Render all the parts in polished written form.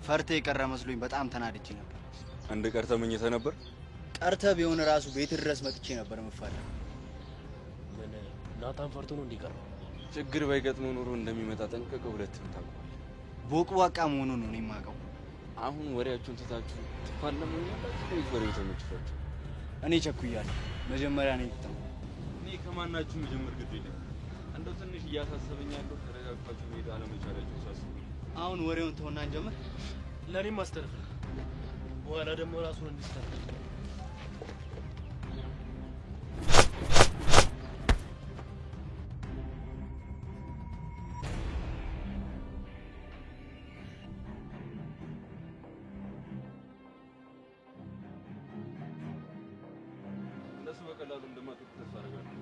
ፈርተ የቀረ መስሎኝ በጣም ተናድጄ ነበር። አንድ ቀርተ መኝተ ነበር? ቀርተ ቢሆን ራሱ ቤት ድረስ መጥቼ ነበር መፋለም። ምን ናታን ፈርቶ ነው እንዲቀር? ችግር ባይገጥመው ኖሮ እንደሚመጣ ጠንቀቀ ሁለቱም ታውቀዋል። ቦቅቧቃ መሆኑን ነው እኔ የማውቀው። አሁን ወሬያችሁን ትታችሁ ትፋለሙኛላችሁ ወይስ ወሬው ተመችቷችሁ? እኔ ቸኩያለሁ። መጀመሪያ ነው ይጣው። እኔ ከማናችሁ መጀመር ግድ የለም። እንደው ትንሽ እያሳሰበኝ ያለው ተረጋግታችሁ ሜዳ አለመቻላችሁ ሳስብ። አሁን ወሬውን ተውና እንጀምር። ለኔም ማስተረፍ በኋላ ደግሞ ራሱን እንዲስተካከል እነሱ በቀላሉ እንደማትወጡ ተስፋ አደርጋለሁ።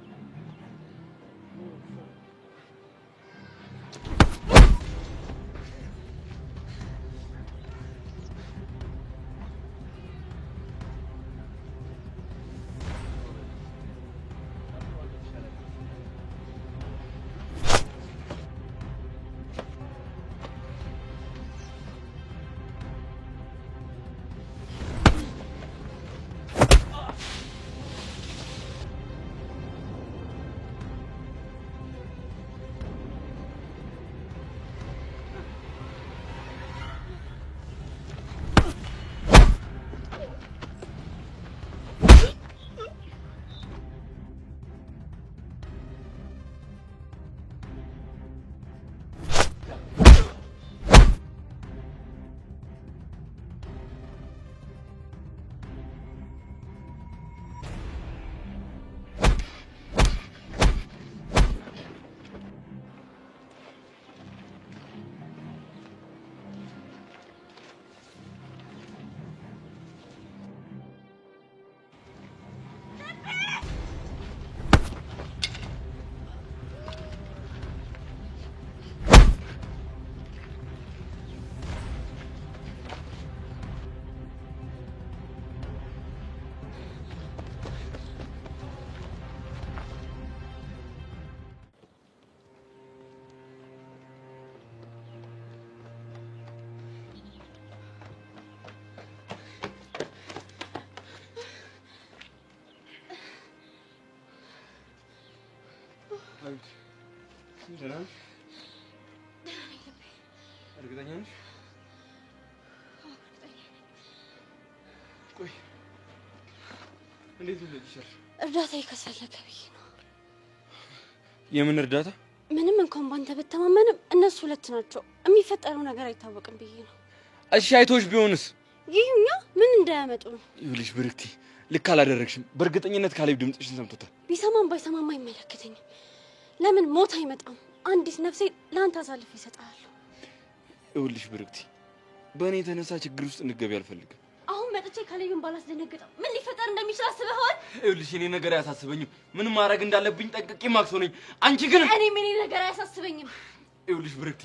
አቤት። ደህና ነሽ? እርግጠኛ ነሽ? ቆይ እንዴት ልጅሽ? እርዳታ ይከሰለከ ብዬ ነው። የምን እርዳታ? ምንም እንኳን ባንተ በተማመንም እነሱ ሁለት ናቸው። የሚፈጠረው ነገር አይታወቅም ብዬ ነው። እሺ አይቶሽ ቢሆንስ? ይሁኛ ምን እንዳያመጡ ነው። ይኸውልሽ ብርክቲ፣ ልክ አላደረግሽም። በእርግጠኝነት ካሌብ ድምፅሽን ሰምቶታል። ቢሰማም ባይሰማም አይመለከተኝም። ለምን ሞት አይመጣም? አንዲት ነፍሴ ለአንተ አሳልፍ ይሰጣል። ይኸውልሽ ብርክቲ፣ በእኔ የተነሳ ችግር ውስጥ እንድትገቢ አልፈልግም። አሁን መጥቼ ካሌብን ባላስደነግጠው ምን ሊፈጠር እንደሚችል አስበኸዋል? ይኸውልሽ እኔ ነገር አያሳስበኝም። ምን ማድረግ እንዳለብኝ ጠንቅቄ ማክሶ ነኝ። አንቺ ግን እኔም እኔ ነገር አያሳስበኝም። ይኸውልሽ ብርክቲ፣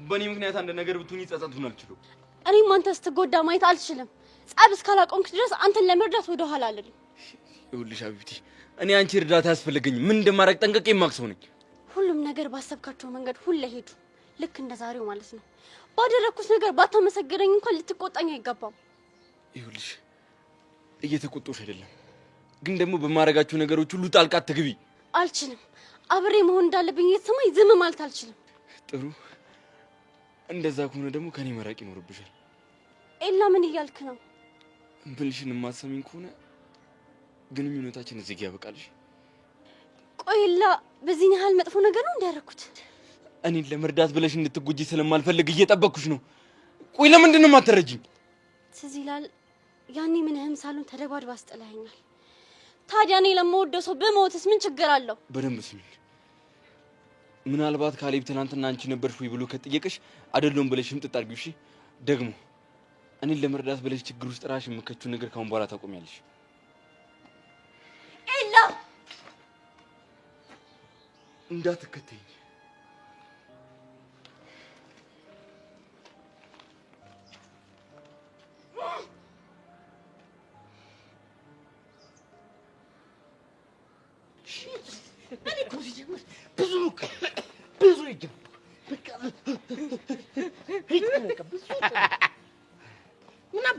በእኔ ምክንያት አንድ ነገር ብትሆኚ ጸጸቱን አልችልም። እኔም አንተ ስትጎዳ ማየት አልችልም። ጸብ እስካላቆምክ ድረስ አንተን ለመርዳት ወደ ኋላ አልልም። ይኸውልሽ አቢብቲ፣ እኔ አንቺ እርዳታ አያስፈልገኝም። ምን እንደማድረግ ጠንቅቄ ማክሶ ነኝ። ሁሉም ነገር ባሰብካቸው መንገድ ሁሌ ሄዱ። ልክ እንደ ዛሬው ማለት ነው። ባደረኩት ነገር ባታመሰግነኝ እንኳን ልትቆጣኝ አይገባም። ይኸውልሽ እየተቆጣሁሽ አይደለም፣ ግን ደግሞ በማድረጋቸው ነገሮች ሁሉ ጣልቃ አትግቢ። አልችልም። አብሬ መሆን እንዳለብኝ እየተሰማኝ ዝም ማለት አልችልም። ጥሩ፣ እንደዛ ከሆነ ደግሞ ከኔ መራቅ ይኖርብሻል። ኤላ ምን እያልክ ነው? ብልሽን የማትሰሚኝ ከሆነ ግንኙነታችን እዚህ ጋር ያበቃልሽ። ቆይ ኤላ በዚህ ያህል መጥፎ ነገር ነው እንዲያደርኩት? እኔን ለመርዳት ብለሽ እንድትጎጂ ስለማልፈልግ እየጠበቅኩሽ ነው። ቆይ ለምንድን ነው የማትረጂኝ? ትዝ ይላል ያኔ ምንህም ሳሎን ተደባድባ አስጥለኸኛል። ታዲያ እኔ ለምወደው ሰው በሞትስ ምን ችግር አለው? በደንብ ስሚኝ። ምናልባት ካሌብ ትናንትና አንቺ ነበርሽ ወይ ብሎ ከጠየቀሽ አይደለም ብለሽ ሽምጥጥ አድርጊው። እሺ ደግሞ እኔን ለመርዳት ብለሽ ችግር ውስጥ ራስሽ የምከችው ነገር ካሁን በኋላ ታቆሚያለሽ። ኤላ እንዳትከተኝ።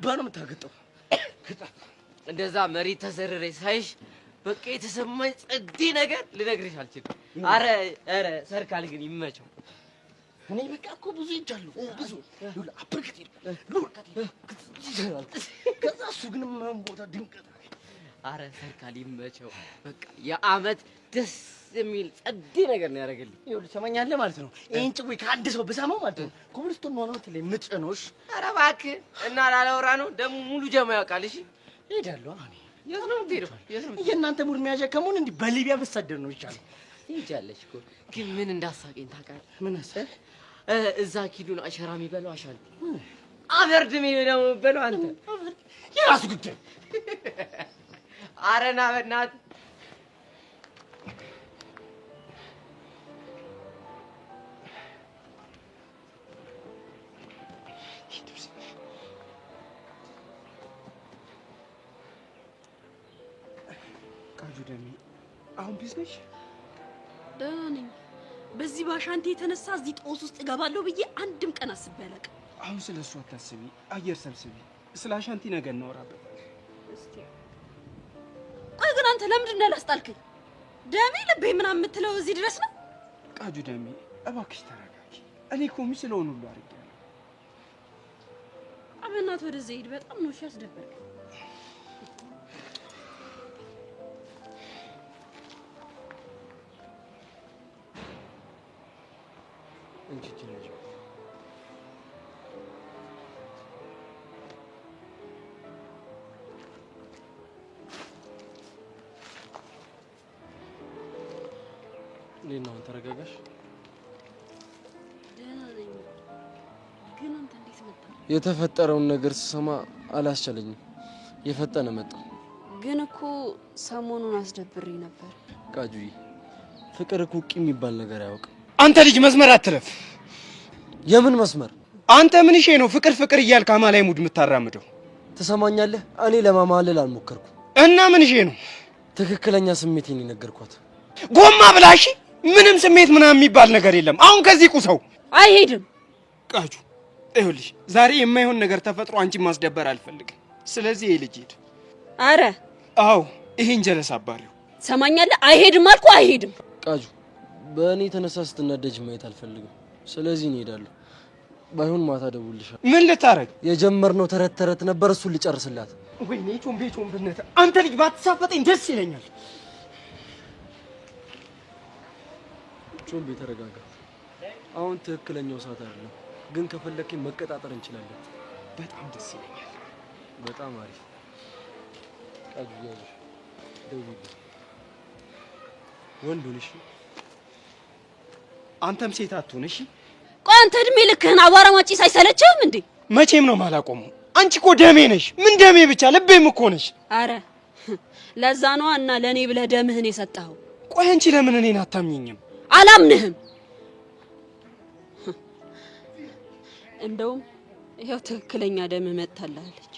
ዱባ ነው የምታገጠው። እንደዛ መሬት ተዘረረ ሳይሽ በቃ የተሰማኝ ጸዴ ነገር ልነግርሽ አልችልም። አረ ሰርካል ግን ይመቸው። እኔ በቃ እኮ ብዙ ይቻሉ ብዙ ይሁን አብርክት ይችላል። ከዛ እሱ ግን ምን ቦታ ድንቀት። አረ ሰርካል ይመቸው። በቃ የአመት ደስ የሚል ጸዴ ነገር ነው ያደረገልኝ። ይኸውልህ ሰማኛለህ ማለት ነው። ይሄን ጭዌ ከአንድ ሰው ብሰማው ማለት ነው ኮብልስቶን ነው ትለኝ ምጭኖሽ። አረ እባክህ እና ላላወራ ነው ደግሞ ሙሉ ጀማ ያውቃል። እሺ እሄዳለሁ። እኔ የት ነው የምትሄደው? የእናንተ ሙድ መያዣ ከመሆን እንዲህ በሊቢያ ብትሰደድ ነው ይቻላል። ትሄጃለሽ እኮ ግን ምን እንዳሳቀኝ ታውቃለህ? ምን አሰብ እዛ ኪዱን አሸራ የሚበላው አሻል አበርድም ነው የሚበላው አንተ የራሱ ጉዳይ። አረ ና በእናትህ ቃጁ ደሜ አሁን ቢዝነስ ደህና ነኝ። በዚህ ባሻንቴ የተነሳ እዚህ ጦስ ውስጥ እገባለሁ ብዬ አንድም ቀን አስቤ አላውቅም። አሁን ስለሱ አታስቢ፣ አየር ሰብስቢ። ስለ አሻንቲ ነገር እናወራበታለን። እስቲ ቆይ ግን አንተ ለምንድን ነው ያላስጣልከኝ? ደሜ ልቤ ምናምን የምትለው እዚህ ድረስ ነው? ቃጁ ደሜ እባክሽ ተረጋጊ። እኔ እኮ የሚችለውን ሁሉ አድርጌያለሁ። አበናት ወደዚህ ሂድ። በጣም ነው ያስደበረኝ። እንጂ ልጅ ሌላውን ተረጋጋሽ። ደህና ነኝ። ግን አንተ እንዴት መጣ? የተፈጠረውን ነገር ስሰማ አላስቻለኝም። የፈጠነ መጣ። ግን እኮ ሰሞኑን አስደብሬ ነበር። ቃጁይ ፍቅር እኮ ቂም የሚባል ነገር አያውቅም። አንተ ልጅ መስመር አትለፍ። የምን መስመር? አንተ ምን እሺ ነው ፍቅር ፍቅር እያልክ አማላይ ሙድ የምታራምደው? ትሰማኛለህ? እኔ ለማማለል አልሞከርኩም። እና ምን እሺ ነው? ትክክለኛ ስሜቴን የነገርኳት። ጎማ ብላሽ ምንም ስሜት ምናምን የሚባል ነገር የለም። አሁን ከዚህ ቁሰው አይሄድም። ቃጁ ይኸውልሽ፣ ዛሬ የማይሆን ነገር ተፈጥሮ አንቺን ማስደበር አልፈልግም። ስለዚህ ይሄ ልጅ ሂድ። አረ አዎ ይሄን ጀለስ አባሪው ትሰማኛለህ? አይሄድም አልኩ። አይሄድም። ቃጁ በእኔ የተነሳ ስትናደጅ ማየት አልፈልግም። ስለዚህ እንሄዳለን። ባይሆን ማታ ደውልልሻለሁ። ምን ልታረግ? የጀመርነው ተረት ነበር፣ እሱን ልጨርስላት። ወይኔ ቾምቤነት፣ አንተ ልጅ ባትሳፈጠኝ ደስ ይለኛል። ቾምቤ ተረጋጋ። አሁን ትክክለኛው ሰዓት አይደለም፣ ግን ከፈለከኝ መቀጣጠር እንችላለን። በጣም ደስ ይለኛል። በጣም አሪፍ። ቃጁ ያዥ ደውልልኝ። ወንድ ሁን እሺ። አንተም ሴት አትሁን እሺ። ቆይ አንተ እድሜ ልክህን አቧራ ማጭስ አይሰለችህም እንዴ? መቼም ነው ማላቆመው። አንቺ እኮ ደሜ ነሽ። ምን ደሜ ብቻ ልቤም እኮ ነሽ። አረ ለዛ ነዋ እና ለኔ ብለህ ደምህን የሰጠኸው። ቆይ አንቺ ለምን እኔን አታምኚኝም? አላምንህም። እንደውም ይሄው ትክክለኛ ደም መጣላለች።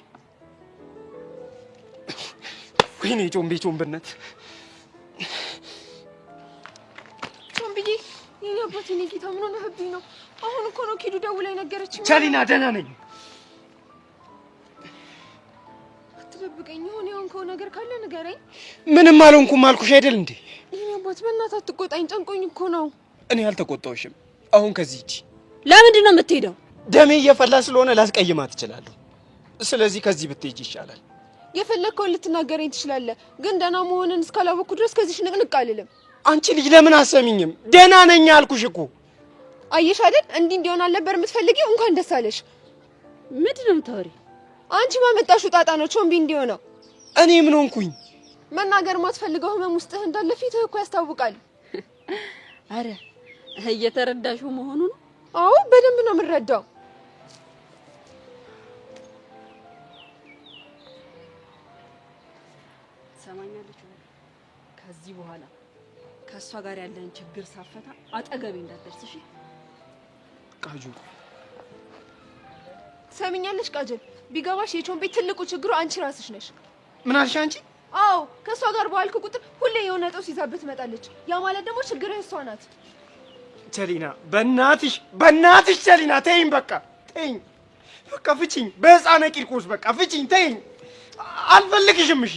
ወይኔ ቾምቤነት። ቾምብዬ የኔ አባት የኔ ጌታ ምን ሆነህብኝ ነው? አሁን እኮ ነው ኪዱ ደውላ ነገረችኝ። ቻሊና ደህና ነኝ። አትደብቀኝ። የሆነ የሆንከው ነገር ካለ ንገረኝ። ምንም አልሆንኩም አልኩሽ አይደል እንዴ? የኔ አባት በእናትህ አትቆጣኝ፣ ጨንቆኝ እኮ ነው። እኔ አልተቆጣሁሽም። አሁን ከዚህ ሂጂ። ለምንድን ነው የምትሄደው? ደሜ እየፈላ ስለሆነ ላስቀይማት እችላለሁ። ስለዚህ ከዚህ ብትሄጂ ይሻላል። የፈለግከውን ልትናገረኝ ትችላለህ፣ ግን ደህና መሆንን እስካላወቅኩ ድረስ ከዚህ ንቅንቅ አልልም። አንቺ ልጅ ለምን አሰሚኝም? ደህና ነኝ አልኩሽ እኮ። አየሽ አይደል? እንዲህ እንዲሆን አልነበር የምትፈልጊው? እንኳን ደስ አለሽ። ምንድን ነው የምታወሪው? አንቺ ባመጣሽው ጣጣ ነው ቾምቢ እንዲሆነው። እኔ ምን ሆንኩኝ? መናገር ማትፈልገው ህመም ውስጥህ እንዳለ ፊትህ እኮ ያስታውቃል። አረ እየተረዳሽው መሆኑ ነው? አዎ በደንብ ነው የምንረዳው። ሰማኛለች። ከዚህ በኋላ ከሷ ጋር ያለን ችግር ሳፈታ አጠገቤ እንዳትደርስ እሺ? ቃጁ ሰሚኛለሽ? ቃጀል ቢገባሽ የቾምቤ ትልቁ ችግሩ አንቺ ራስሽ ነሽ። ምን አልሽ አንቺ? አዎ ከሷ ጋር ባልክ ቁጥር ሁሌ የሆነ ጦስ ይዛብህ ትመጣለች። ያ ማለት ደግሞ ችግርህ እሷ ናት። ቸሊና በእናትሽ ቸሊና ተይኝ፣ በቃ ተይኝ። በቃ ፍቺኝ፣ በህፃነ ቂርቆስ በቃ ፍቺኝ፣ ተይኝ፣ አልፈልግሽም። እሺ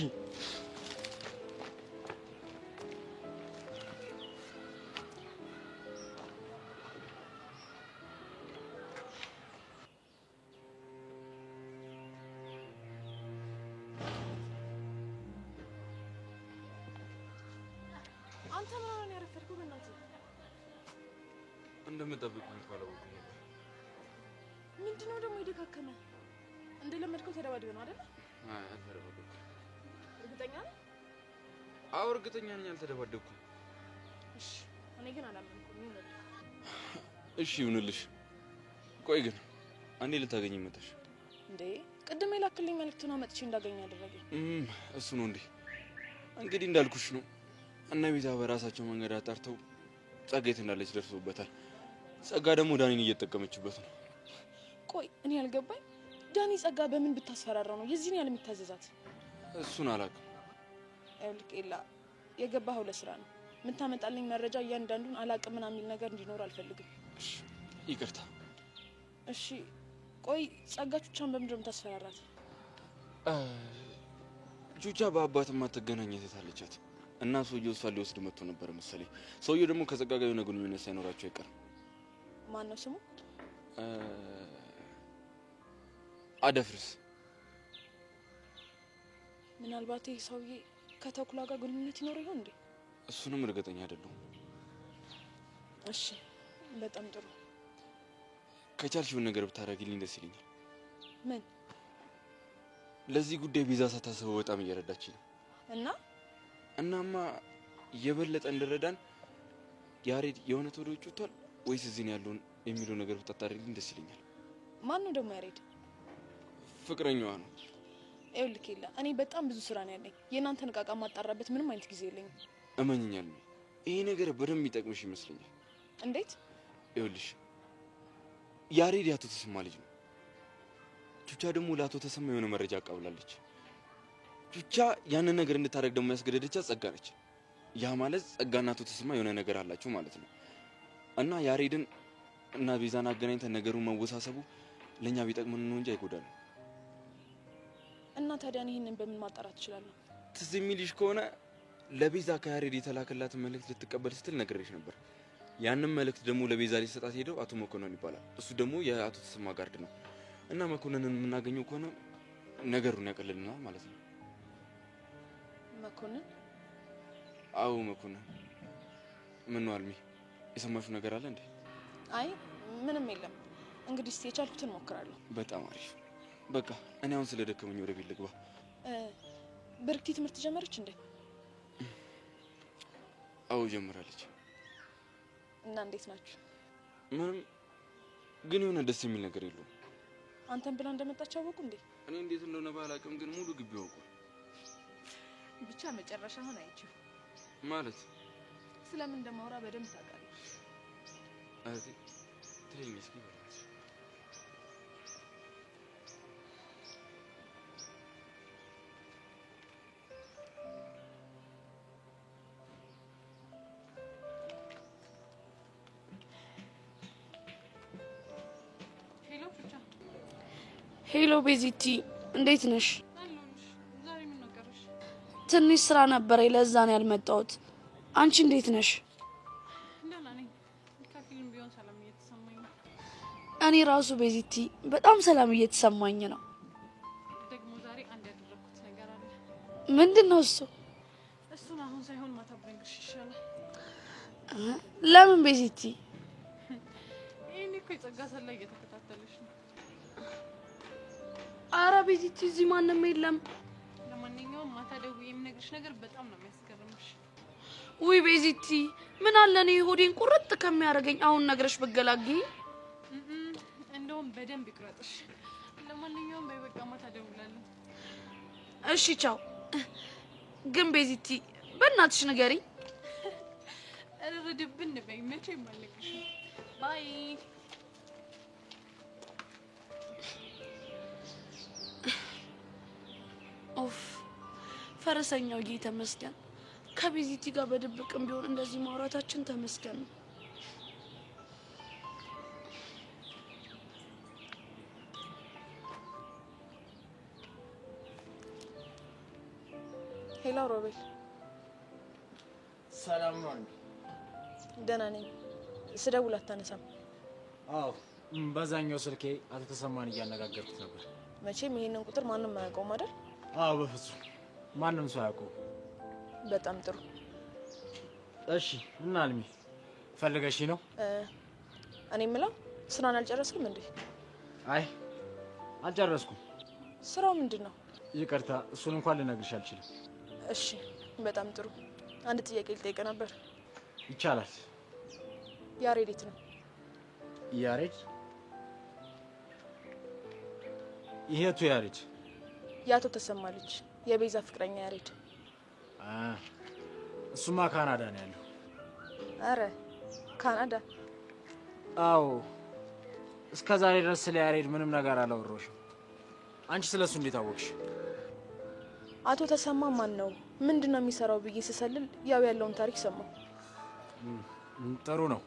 አንተ ምን ሆነህ ያረፈድከው? በእናትህ እንደምጠብቁኝ እኮ አላወኩም ነበር። ምንድነው ደግሞ የደካከመ? እንደለመድከው ተደባድበህ ነው አይደል? አይ አልተደባደብኩም። እርግጠኛ ነህ? አዎ እርግጠኛ ነኝ አልተደባደብኩም። እሺ እኔ ግን አላመንኩም። ይሁንልህ። እሺ ይሁንልሽ። ቆይ ግን አንዴ ልታገኘኝ መጣሽ እንዴ? ቅድም የላክልኝ መልእክት ነው መጥቼ እንዳገኝ ያደረገኝ። እሱ ነው እንዴ? እንግዲህ እንዳልኩሽ ነው። እና ቤዛ በራሳቸው መንገድ አጣርተው ጸጋ የት እንዳለች ደርሶበታል። ጸጋ ደግሞ ዳኒን እየተጠቀመችበት ነው። ቆይ እኔ ያልገባኝ ዳኒ ጸጋ በምን ብታስፈራራው ነው የዚህን ያህል የሚታዘዛት? እሱን አላውቅም። ይኸውልህ ኤላ፣ የገባኸው ለስራ ነው። የምታመጣልኝ መረጃ እያንዳንዱን አላውቅም ምናምን የሚል ነገር እንዲኖር አልፈልግም። እሺ ይቅርታ። እሺ ቆይ ጸጋ ቹቻን በምንድን ነው የምታስፈራራት? ቹቻ በአባት ማትገናኝ እህት አለቻት እና ሰውየው እሷን ሊወስድ መጥቶ ነበር መሰለኝ። ሰውየው ደግሞ ከጸጋ ጋር የሆነ ግንኙነት ሳይኖራቸው አይቀርም። ማን ነው ስሙ? አደፍርስ። ምናልባት ይህ ሰውዬ ከተኩላ ጋር ግንኙነት ይኖረው ይሆን እንዴ? እሱንም እርግጠኛ አይደለሁም። እሺ በጣም ጥሩ። ከቻልሽውን ነገር ብታደርጊልኝ ደስ ይለኛል። ምን? ለዚህ ጉዳይ ቤዛ ሳታስበው በጣም እየረዳችኝ ነው። እናማ የበለጠ እንድረዳን ያሬድ የሆነ ወደ ውጭ ወጥቷል ወይስ እዚህ ነው ያለውን የሚለው ነገር ብታጣሪልኝ ደስ ይለኛል። ማን ነው ደግሞ ያሬድ? ፍቅረኛዋ ነው። ይኸውልህ ኬላ፣ እኔ በጣም ብዙ ስራ ነው ያለኝ። የእናንተን ዕቃ ማጣራበት ምንም አይነት ጊዜ የለኝም። እመኝኛል። ይሄ ነገር በደንብ ይጠቅምሽ ይመስለኛል። እንዴት? ይኸውልሽ ያሬድ ያቶ ተሰማ ልጅ ነው። ቹቻ ደግሞ ለአቶ ተሰማ የሆነ መረጃ አቃብላለች። ቹቻ ያንን ነገር እንድታደርግ ደግሞ ያስገደደቻት ጸጋ ነች። ያ ማለት ጸጋና አቶ ተሰማ የሆነ ነገር አላቸው ማለት ነው። እና ያሬድን እና ቤዛን አገናኝተን ነገሩን መወሳሰቡ ለኛ ቢጠቅመን ነው እንጂ አይጎዳንም። እና ታዲያ ይሄንን በምን ማጣራት ትችላለህ? ትዝ የሚልሽ ከሆነ ለቤዛ ከያሬድ የተላከላትን መልእክት ልትቀበል ስትል ነግሬሽ ነበር። ያንን መልእክት ደግሞ ለቤዛ ሊሰጣት ሄደው አቶ መኮንን ይባላል። እሱ ደግሞ የአቶ ተሰማ ጋርድ ነው። እና መኮንንን የምናገኘው ከሆነ ነገሩን ያቀልልናል ማለት ነው። መኮንን? አዎ መኮንን። ምን ነው አልሚ፣ የሰማሽው ነገር አለ እንዴ? አይ ምንም የለም። እንግዲህ እስቲ የቻልኩትን ሞክራለሁ። በጣም አሪፍ። በቃ እኔ አሁን ስለደከመኝ ወደ ቤት ልግባ። ብርክቲ ትምህርት ጀመረች እንዴ? አዎ ጀምራለች። እና እንዴት ናችሁ? ምንም፣ ግን የሆነ ደስ የሚል ነገር የለውም። አንተን ብላ እንደመጣች አወቁ እንዴ? እኔ እንዴት እንደሆነ ባላውቅም ግን ሙሉ ግቢ ያውቁ። ብቻ መጨረሻውን አይቼው ማለት ስለምን እንደማውራ በደንብ ታውቃለህ። አዚ ትሬኝ እስኪ ሄሎ ቤዚቲ፣ እንዴት ነሽ? ዛሬ ምን ነገርሽ? ትንሽ ስራ ነበረ፣ ለዛ ነው ያልመጣሁት። አንቺ እንዴት ነሽ? ደህና ነኝ። ከፊልም ቢሆን ሰላም እየተሰማኝ ነው። እኔ ራሱ ቤዚቲ በጣም ሰላም እየተሰማኝ ነው። ደግሞ ዛሬ አንድ ያደረኩት ነገር አለ። ምንድነው እሱ? እሱን አሁን ሳይሆን ማታ ብነግርሽ ይሻላል። ለምን ቤዚቲ? ይሄኔ እኮ የጸጋ ሰላይ እየተከታተለሽ ነው። አረ ቤዚቲ እዚህ ማንም የለም። ለማንኛውም ማታ ደውዬ የምነግርሽ ነገር በጣም ነው የሚያስገርምሽ። ውይ ቤዚቲ፣ ምን አለ እኔ ሆዴን ቁርጥ ከሚያደርገኝ አሁን ነግረሽ ብገላግኝ። እንደውም በደንብ ይቁረጥሽ። ለማንኛውም በቃ ማታ ደውላለሁ። እሺ ቻው። ግን ቤዚቲ በእናትሽ ንገሪኝ። እርድብን በይ፣ መቼም አልነግርሽም። ባይ። ኦፍ ፈረሰኛው ጌታ ተመስገን። ከቤዚቲ ጋር በድብቅም ቢሆን እንደዚህ ማውራታችን ተመስገን ነው። ሄሎ ሮቤል። ሰላም ነው አንዴ? ደህና ነኝ። ስደውል አታነሳም። አዎ በዛኛው ስልኬ አቶ ተሰማን እያነጋገርኩት ነበር። መቼም ይሄንን ቁጥር ማንም አያውቀውም አይደል? አዎ በፍጹም ማንም ሰው አያውቀውም። በጣም ጥሩ። እሺ እና አልሚ ፈልገሽ ነው? እኔ የምለው ስራን አልጨረስክም እንዴ? አይ አልጨረስኩም። ስራው ምንድን ነው? ይቅርታ እሱን እንኳን ልነግርሽ አልችልም። እሺ በጣም ጥሩ። አንድ ጥያቄ ልጠይቅ ነበር። ይቻላል። ያሬድ የት ነው? ያሬድ? ይሄቱ ያሬድ? የአቶ ተሰማ ልጅ የቤዛ ፍቅረኛ ያሬድ። እሱማ ካናዳ ነው ያለው። አረ ካናዳ? አዎ እስከ ዛሬ ድረስ ስለ ያሬድ ምንም ነገር አላወራሁሽም። አንቺ ስለሱ እንዴት አወቅሽ? አቶ ተሰማ ማን ነው ምንድን ነው የሚሰራው ብዬ ስሰልል ያው ያለውን ታሪክ ሰማሁ። ጥሩ ነው።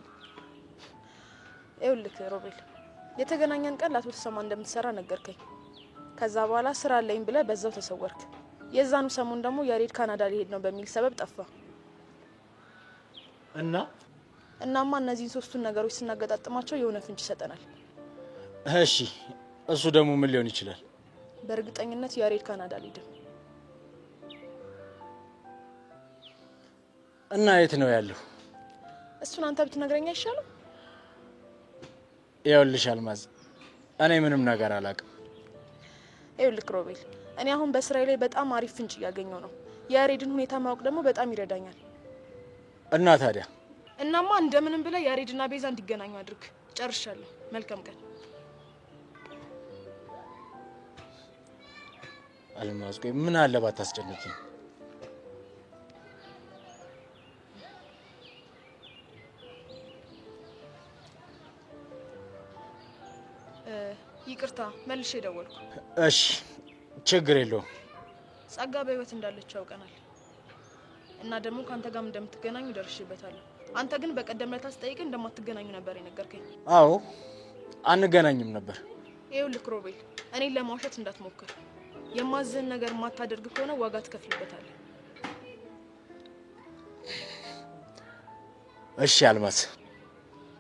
ይኸውልህ ሮቤል፣ የተገናኘን ቀን ለአቶ ተሰማ እንደምትሰራ ነገርከኝ። ከዛ በኋላ ስራ አለኝ ብለህ በዛው ተሰወርክ። የዛኑ ሰሞን ደግሞ ያሬድ ካናዳ ሊሄድ ነው በሚል ሰበብ ጠፋ። እናማ እነዚህን ሶስቱን ነገሮች ስናገጣጥማቸው የሆነ ፍንጭ ይሰጠናል። እሺ እሱ ደግሞ ምን ሊሆን ይችላል? በእርግጠኝነት ያሬድ ካናዳ ሊሄድ። እና የት ነው ያለው? እሱን አንተ ብትነግረኝ አይሻልም? ይኸውልሽ አልማዝ፣ እኔ ምንም ነገር አላውቅም። ይኸውልህ ሮቤል፣ እኔ አሁን በስራዬ ላይ በጣም አሪፍ ፍንጭ እያገኘሁ ነው። የያሬድን ሁኔታ ማወቅ ደግሞ በጣም ይረዳኛል። እና ታዲያ? እናማ እንደምንም ብለህ ያሬድና ቤዛ እንዲገናኙ አድርግ። ጨርሻለሁ። መልካም ቀን። አልማዝ፣ ቆይ ምን አለ ባታስጨንቂኝ? ይቅርታ መልሼ ደወልኩ። እሺ ችግር የለውም። ጸጋ በህይወት እንዳለች ያውቀናል እና ደግሞ ከአንተ ጋርም እንደምትገናኙ ደርሼበታለሁ። አንተ ግን በቀደም ዕለት አስጠይቀኝ እንደማትገናኙ ነበር የነገርከኝ። አዎ አንገናኝም ነበር። ይኸውልህ ሮቤል፣ እኔን ለማውሸት እንዳትሞክር። የማዝህን ነገር የማታደርግ ከሆነ ዋጋ ትከፍልበታለህ። እሺ አልማዝ፣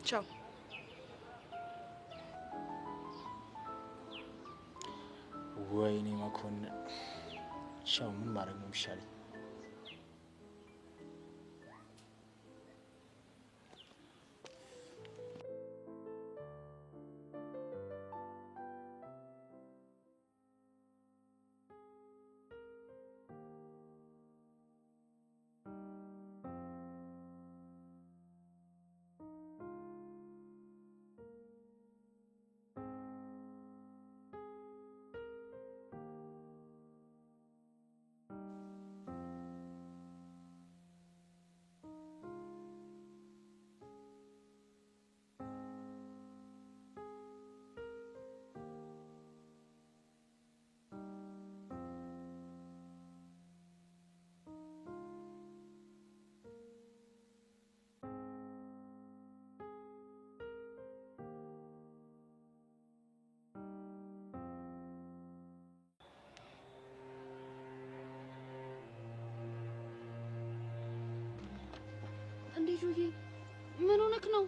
ቻው። ወይኔ መኮንን፣ ቻው። ምን ማድረግ ነው የሚሻለኝ? እንዴ ጆዬ፣ ምን ሆነክ ነው?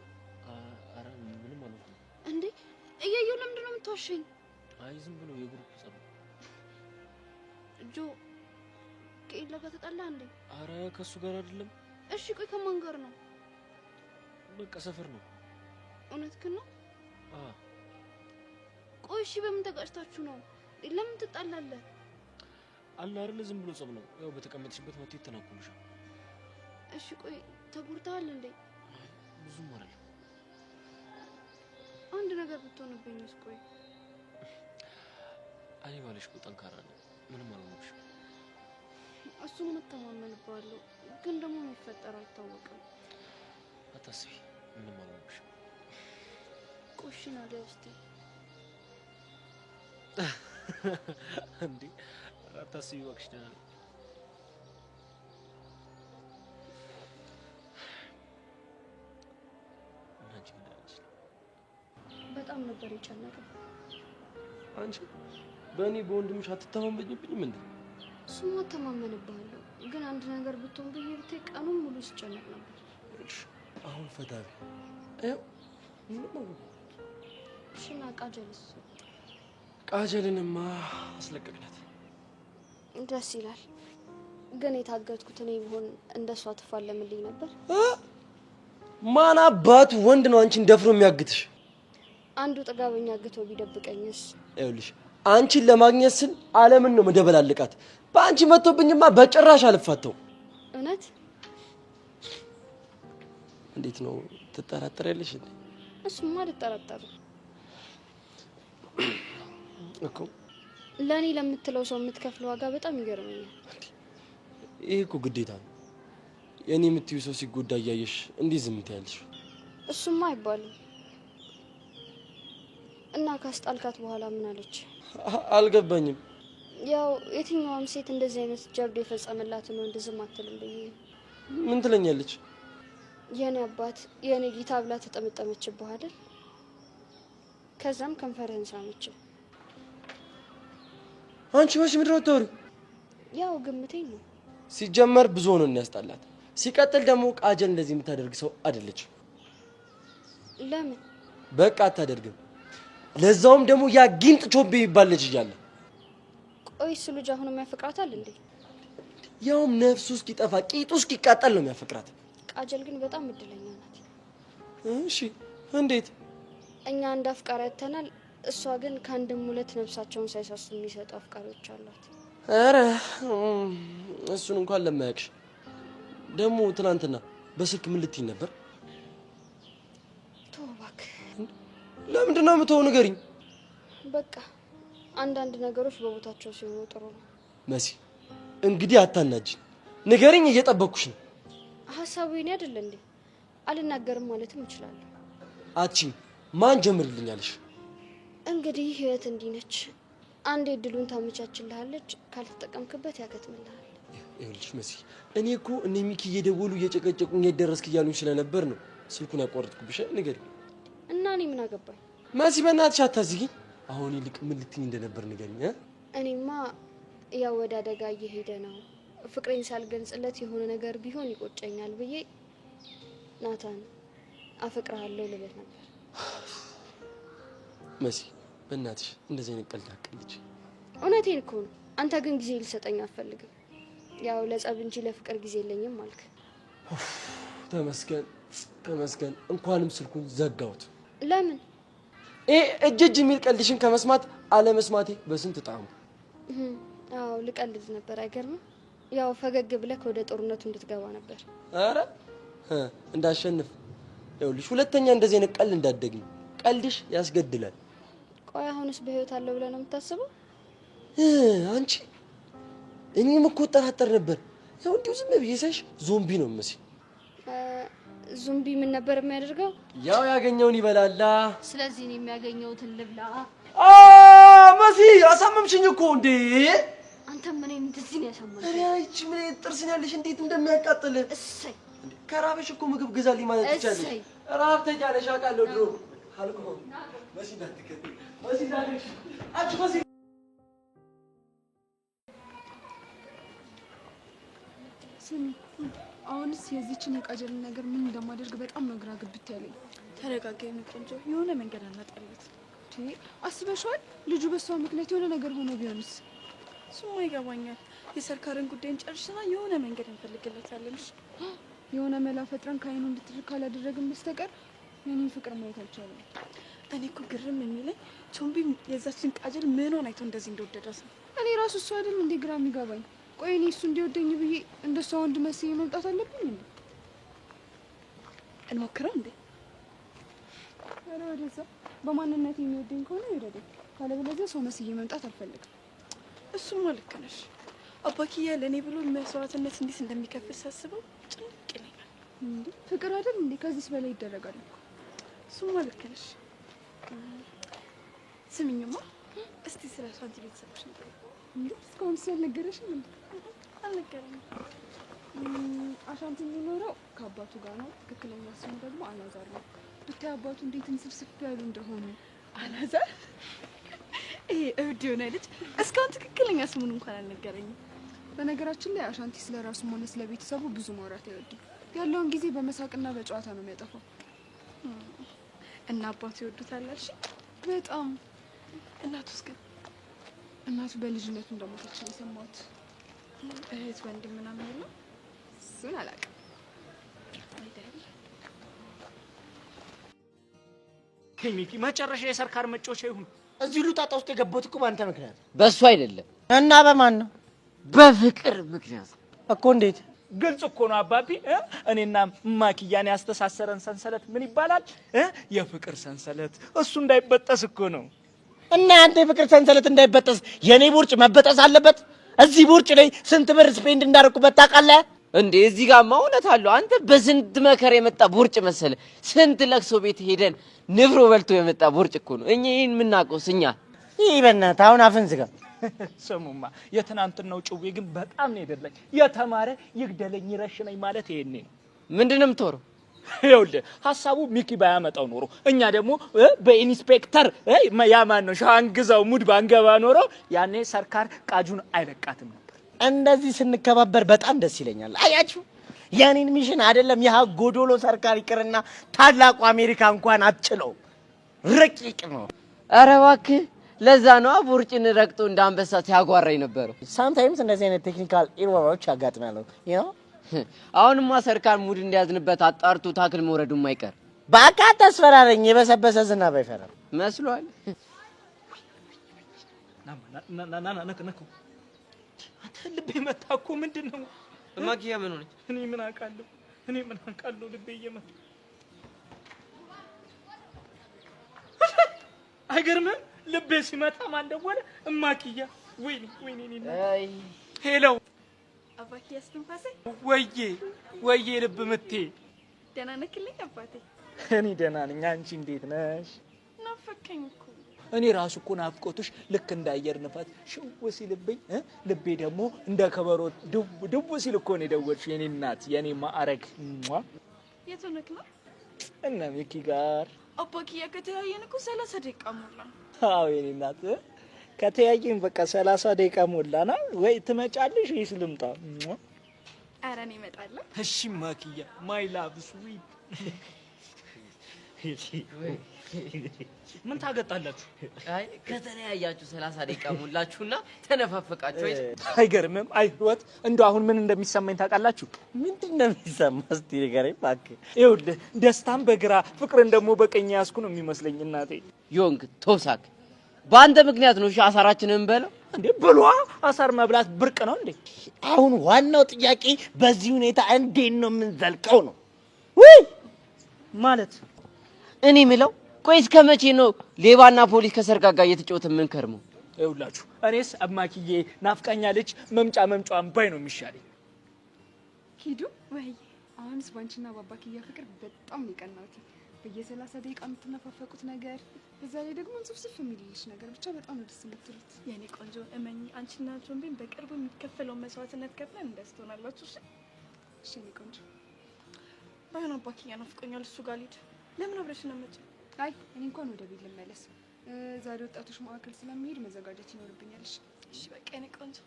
አረ ምንም አልሆንኩም። እንዴ እያየሁ ለምንድን ነው የምትዋሸኝ? አይ ዝም ብሎ የግሩፕ ጸብ። ጆ ከኤላ ጋር ተጣላ እንዴ? አረ ከሱ ጋር አይደለም። እሺ ቆይ ከማን ጋር ነው? በቃ ሰፈር ነው። እውነትህን ነው? ቆይ እሺ በምን ተጋጭታችሁ ነው? ለምን ትጣላለህ? አለ አይደል ዝም ብሎ ጸብ ነው። ያው በተቀመጥሽበት መጥቶ ይተናኮልሻል። እሺ ቆይ ተጎድተሃል እንዴ? ብዙም አይደለም። አንድ ነገር ብትሆንብኝስ? ቆይ እኔ ባለሽ እኮ ጠንካራ ነው። ምንም አልሆንሽም። እሱን መተማመንባለሁ፣ ግን ደግሞ የሚፈጠር አይታወቅም። አታስቢ፣ ምንም አልሆንሽም። ቆሽና ለስቲ እንዴ አታስቢ እባክሽ። ደህና ነኝ። በጣም ነበር የጨነቀው። አንቺ በእኔ በወንድምሽ አትተማመኝብኝም እንዴ? እሱማ እተማመንብሃለሁ፣ ግን አንድ ነገር ብትሆን ብዬ ብታይ ቀኑን ሙሉ ስጨነቅ ነበር። አሁን ፈታቢ እሺና ቃጀልስ? ቃጀልንማ አስለቀቅናት። ደስ ይላል። ግን የታገትኩት እኔ ብሆን እንደሷ ትፋለምልኝ ነበር። ማን አባቱ ወንድ ነው አንቺን ደፍሮ የሚያግትሽ? አንዱ ጥጋበኛ አግቶ ቢደብቀኝስ? ይኸውልሽ አንቺን ለማግኘት ስል ዓለምን ነው መደበላልቃት። በአንቺ መጥቶብኝማ በጭራሽ አልፋተው። እውነት? እንዴት ነው ትጠራጠሪያለሽ እንዴ? እሱማ አልጠራጠርም እኮ። ለኔ ለምትለው ሰው የምትከፍለው ዋጋ በጣም ይገርመኛል። ይሄ እኮ ግዴታ ነው። የኔ የምትይው ሰው ሲጎዳ እያየሽ እንዲህ ዝም ትያለሽ? እሱማ አይባልም። እና ካስጣልካት በኋላ ምን አለች? አልገባኝም። ያው የትኛውም ሴት እንደዚህ አይነት ጀብድ የፈጸመላትን ወንድ ዝም አትልም ብዬ። ምን ትለኛለች? የኔ አባት የኔ ጌታ ብላ ተጠመጠመችብህ አይደል? ከዛም ከንፈርህን ሳመች። አንቺ መች ምድር ወጣሪ? ያው ግምቴን ነው። ሲጀመር ብዙ ሆኖ ያስጣላት። ሲቀጥል ደግሞ ቃጀል እንደዚህ የምታደርግ ሰው አይደለችም። ለምን? በቃ አታደርግም። ለዛውም ደግሞ ያ ጊንጥ ቾቤ ይባል ልጅ እያለ። ቆይ እሱ ልጅ አሁንም ያፈቅራታል እንዴ? ያውም ነፍሱ እስኪጠፋ ቂጡ እስኪቃጠል ነው የሚያፈቅራት። ቃጀል ግን በጣም እድለኛ ናት። እሺ እንዴት? እኛ አንድ አፍቃሪ ያተናል። እሷ ግን ከአንድም ሁለት ነፍሳቸውን ሳይሳሱ የሚሰጡ አፍቃሪዎች አሏት። አረ እሱን እንኳን ለማያውቅሽ። ደግሞ ትናንትና በስልክ ምን ልትይኝ ነበር? ተው እባክህ። ለምንድን ነው የምትሆው? ንገሪኝ። በቃ አንዳንድ ነገሮች በቦታቸው ሲሆኑ ጥሩ ነው። መሲ እንግዲህ አታናጅኝ። ንገሪኝ፣ እየጠበቅኩሽ ነው። ሀሳቡ የኔ አይደል እንዴ? አልናገርም ማለትም እችላለሁ። አቺ ማን ጀምርልኛለሽ? እንግዲህ ህይወት እንዲህ ነች። አንዴ እድሉን ታመቻችልሃለች፣ ካልተጠቀምክበት ያከትምልሃል። ይኸውልሽ መሲ፣ እኔ እኮ እነ ሚኪ እየደወሉ እየጨቀጨቁኝ የት ደረስክ እያሉኝ ስለነበር ነው ስልኩን ያቋረጥኩብሽ። ንገሪኝ። እና እኔ ምን አገባኝ? መሲ በእናትሽ አታዝጊኝ። አሁን ይልቅ ምን ልትይኝ እንደነበር ንገሪኝ። እኔማ ያው ወደ አደጋ እየሄደ ነው፣ ፍቅሬን ሳልገልጽለት የሆነ ነገር ቢሆን ይቆጨኛል ብዬ ናታን አፈቅርሃለሁ ልልህ ነበር። መሲ በእናትሽ እንደዚህ አይነት ቀልድ አትቀልጂ። እውነቴን እኮ ነው። አንተ ግን ጊዜ ልሰጠኝ አትፈልግም። ያው ለጸብ እንጂ ለፍቅር ጊዜ የለኝም አልክ። ተመስገን ተመስገን፣ እንኳንም ስልኩን ዘጋሁት። ለምን? እጅ የሚል ቀልድሽን ከመስማት አለመስማቴ በስንት ጣሙ። አዎ ልቀልድ ነበር። አይገርምም? ያው ፈገግ ብለህ ወደ ጦርነቱ እንድትገባ ነበር። አረ እንዳሸንፍ። ይኸውልሽ ሁለተኛ እንደዚህ አይነት ቀልድ እንዳትደግሚ። ቀልድሽ ያስገድላል። ቆይ አሁንስ በህይወት አለው ብለህ ነው የምታስበው? አንቺ እኔም እኮ እጠራጠር ነበር። ያው እንዲሁ ዝም ብዬ ሳይሽ ዞምቢ ነው የምመስለው። ዞምቢ ምን ነበር የሚያደርገው? ያው ያገኘውን ይበላላ። ስለዚህ እኔ የሚያገኘውትን ልብላ። መሲ አሳመምሽኝ እኮ እንዴ! አንተ ምን እንደዚህ ነው ያሳመመኝ? አሬ እቺ ምን ጥርስን ያለሽ እንዴት እንደሚያቃጥል። እሰይ ከራበሽ እኮ ምግብ ግዛልኝ ማለት ትችያለሽ። ራብ ተጃለሽ አውቃለሁ ድሮ አልኩ። መሲ እንዳትከተይ መሲ እንዳትከተይ አንቺ መሲ ስሚ፣ አሁንስ የዚችን የቃጀልን ነገር ምን እንደማደርግ በጣም ነው ግራ ግብት ያለኝ። ተረጋጋ የኔ ቆንጆ፣ የሆነ መንገድ አናጣለት። አስበሽዋል? ልጁ በሷ ምክንያት የሆነ ነገር ሆነ ቢሆንስ? እሱማ ይገባኛል። የሰርካርን ጉዳይን ጨርሽና የሆነ መንገድ እንፈልግለታለን። የሆነ መላ ፈጥረን ከአይኑ እንድትርቅ ካላደረግን በስተቀር የኔን ፍቅር ማየት አልቻለም። እኔ እኮ ግርም የሚለኝ ቾምቢ የዛችን ቃጀል ምኗን አይቶ እንደዚህ እንደወደዳት ነው። እኔ ራሱ እሱ አይደል እንዴ ግራ የሚገባኝ። ቆይ እኔ እሱ እንዲወደኝ ብዬ እንደሷ ወንድ መስዬ መምጣት አለብኝ እንዴ? እንሞክረው እንዴ? ኧረ ወደዛ። በማንነት የሚወደኝ ከሆነ ይወደደኝ፣ ካለበለዚያ ሰው መስዬ መምጣት አልፈልግም። እሱማ ልክ ነሽ። አባኪያ ለእኔ ብሎ መስዋዕትነት እንዴት እንደሚከፍል ሳስበው ጭንቅ ይለኛል። እንዴ ፍቅር አይደል እንዴ? ከዚህስ በላይ ይደረጋል እኮ። እሱማ ልክ ነሽ። ስሚኝማ፣ እስቲ ስለ እሷ አንቺ ቤተሰቦች ነገር እንዴ እስካሁን ስላልነገረሽም እንዴ? አልነገረኝም። አሻንቲ የሚኖረው ከአባቱ ጋር ነው። ትክክለኛ ስሙ ደግሞ አላዛር ነው። ብታይ አባቱ እንዴት እንስፍስፍ ያሉ እንደሆነ። አላዛር? ይሄ እብድ የሆነ ልጅ እስካሁን ትክክለኛ ስሙን እንኳን አልነገረኝም። በነገራችን ላይ አሻንቲ ስለራሱም ሆነ ስለ ቤተሰቡ ብዙ ማውራት አይወድም። ያለውን ጊዜ በመሳቅና በጨዋታ ነው የሚያጠፋው። እና አባቱ ይወዱታል አልሽ? በጣም። እናቱስ ግን? እናቱ በልጅነቱ እንደሞተች ነው የሰማሁት። እህት ወንድም ምናምን የለም? እሱን አላውቅም። ሚኪ መጨረሻ የሰርካር መጮቻ ይሁን። እዚህ ሁሉ ጣጣ ውስጥ የገባሁት እኮ ባንተ ምክንያት። በሱ አይደለም። እና በማን ነው? በፍቅር ምክንያት እኮ። እንዴት? ግልጽ እኮ ነው አባቢ። እኔና ማኪያን ያስተሳሰረን ሰንሰለት ምን ይባላል? የፍቅር ሰንሰለት። እሱ እንዳይበጠስ እኮ ነው። እና አንተ የፍቅር ሰንሰለት እንዳይበጠስ የኔ ቦርጭ መበጠስ አለበት? እዚህ ቦርጭ ላይ ስንት ብር ስፔንድ እንዳደረኩበት ታውቃለህ እንዴ? እዚህ ጋር እውነት አለው። አንተ በስንት መከራ የመጣ ቦርጭ መሰለ። ስንት ለቅሶ ቤት ሄደን ንብሮ በልቶ የመጣ ቦርጭ እኮ ነው። እኛ ይሄን የምናውቀውስ እኛ። ይህ በእናትህ አሁን አፍን ዝጋ። ስሙማ የትናንትናው ጭዌ ግን በጣም ነው የደለኝ። የተማረ ይግደለኝ ይረሽነኝ ማለት ይሄኔ ነው። ምንድነው የምትወረው? ይኸውልህ ሀሳቡ ሚኪ ባያመጣው ኖሮ እኛ ደግሞ በኢንስፔክተር ያማን ነው ሻንግዛው ሙድ ባንገባ ኖሮ ያኔ ሰርካር ቃጁን አይለቃትም ነበር። እንደዚህ ስንከባበር በጣም ደስ ይለኛል። አያችሁ ያኔን ሚሽን አይደለም ያ ጎዶሎ ሰርካር ይቅርና ታላቁ አሜሪካ እንኳን አትችለው። ረቂቅ ነው። ኧረ እባክህ ለዛ ነው ቦርጭን ረግጦ እንዳንበሳ ሲያጓራኝ ነበረው። ሳምታይምስ እንደዚህ አይነት ቴክኒካል ኤረሮች ያጋጥማሉ። አሁንማ ሰርካር ሙድ እንዲያዝንበት አጣርቶ ታክል መውረዱ የማይቀር። በቃ ተስፈራረኝ። የበሰበሰ ዝናብ አይፈራም መስሏል። አንተ ልቤ መታ እኮ ምንድን ነው? ማኪያ ምን ሆነች? እኔ ምን አውቃለሁ? ልቤ እየመታ አይገርምም? ልቤ ሲመታ ማን ደወለ? እማኪያ። ወይኔ አይ ሄሎ አባቴ ያስተንፋሰ ወዬ ልብ ምቴ። ደህና ነክልኝ አባቴ? እኔ ደህና ነኝ። አንቺ እንዴት ነሽ? ናፈቀኝ እኮ። እኔ ራሱ እኮ ናፍቆትሽ ልክ እንደ አየር ንፋስ ሽው ሲልብኝ ልቤ ደግሞ እንደ ከበሮ ድው ሲል እኮ ነው የደወልሽ የኔ እናት፣ የኔ ማዕረግ። የት ሆነክ ነው? እና ሚኪ ጋር። አባኪያ ከተያየን እኮ 30 ደቂቃ ሞላ። አዎ የኔ እናት ከተያየን በቃ 30 ደቂቃ ሞላና። ወይ ትመጫለሽ ወይስ ልምጣ? ኧረ እኔ እመጣለሁ። እሺ ማኪያ ማይ ላቭ ስዊት። ምን ታገጣላችሁ? አይ ከተለያያችሁ 30 ደቂቃ ሞላችሁና ተነፋፈቃችሁ። አይገርምም? አይ ህይወት እንደው አሁን ምን እንደሚሰማኝ ታውቃላችሁ? ምንድን ነው የሚሰማህ? እስቲ ንገረኝ እባክህ። ይኸውልህ ደስታን በግራ ፍቅርን ደግሞ በቀኝ ያዝኩ ነው የሚመስለኝ እናቴ። ዮንግ ቶሳክ በአንተ ምክንያት ነው አሳራችንን በለው እንዴ? ብሏ አሳር መብላት ብርቅ ነው እንዴ? አሁን ዋናው ጥያቄ በዚህ ሁኔታ እንዴት ነው የምንዘልቀው ነው? ወይ ማለት እኔ ምለው ቆይ እስከ መቼ ነው ሌባና ፖሊስ ከሰርቃ ጋር እየተጫወተ ምን ከርሞ? ይኸውላችሁ እኔስ አማኪዬ ናፍቃኛለች፣ መምጫዋን ባይ ነው የሚሻለኝ። ሂዱ ወይ አሁንስ ባንቺና ባባኪያ ፍቅር በጣም ይቀናውት። በየ30 ደቂቃ የምትነፋፈቁት ነገር፣ በዛ ላይ ደግሞ እንጽፍጽፍ የሚልልሽ ነገር ብቻ በጣም ደስ የምትሉት። የኔ ቆንጆ እመኝ፣ አንቺና ጆንቤን በቅርቡ የሚከፈለው መስዋዕትነት ከፍለን እንደስተናላችሁ። እሺ የኔ ቆንጆ። ባይሆን አባኪያ ናፍቆኛል፣ እሱ ጋር ልሂድ። ለምን አብረሽ ነው የምትመጪው? አይ እኔ እንኳን ወደ ቤት ልመለስ። ዛሬ ወጣቶች ማዕከል ስለሚሄድ መዘጋጀት ይኖርብኛል። እሺ በቃ የኔ ቆንጆ።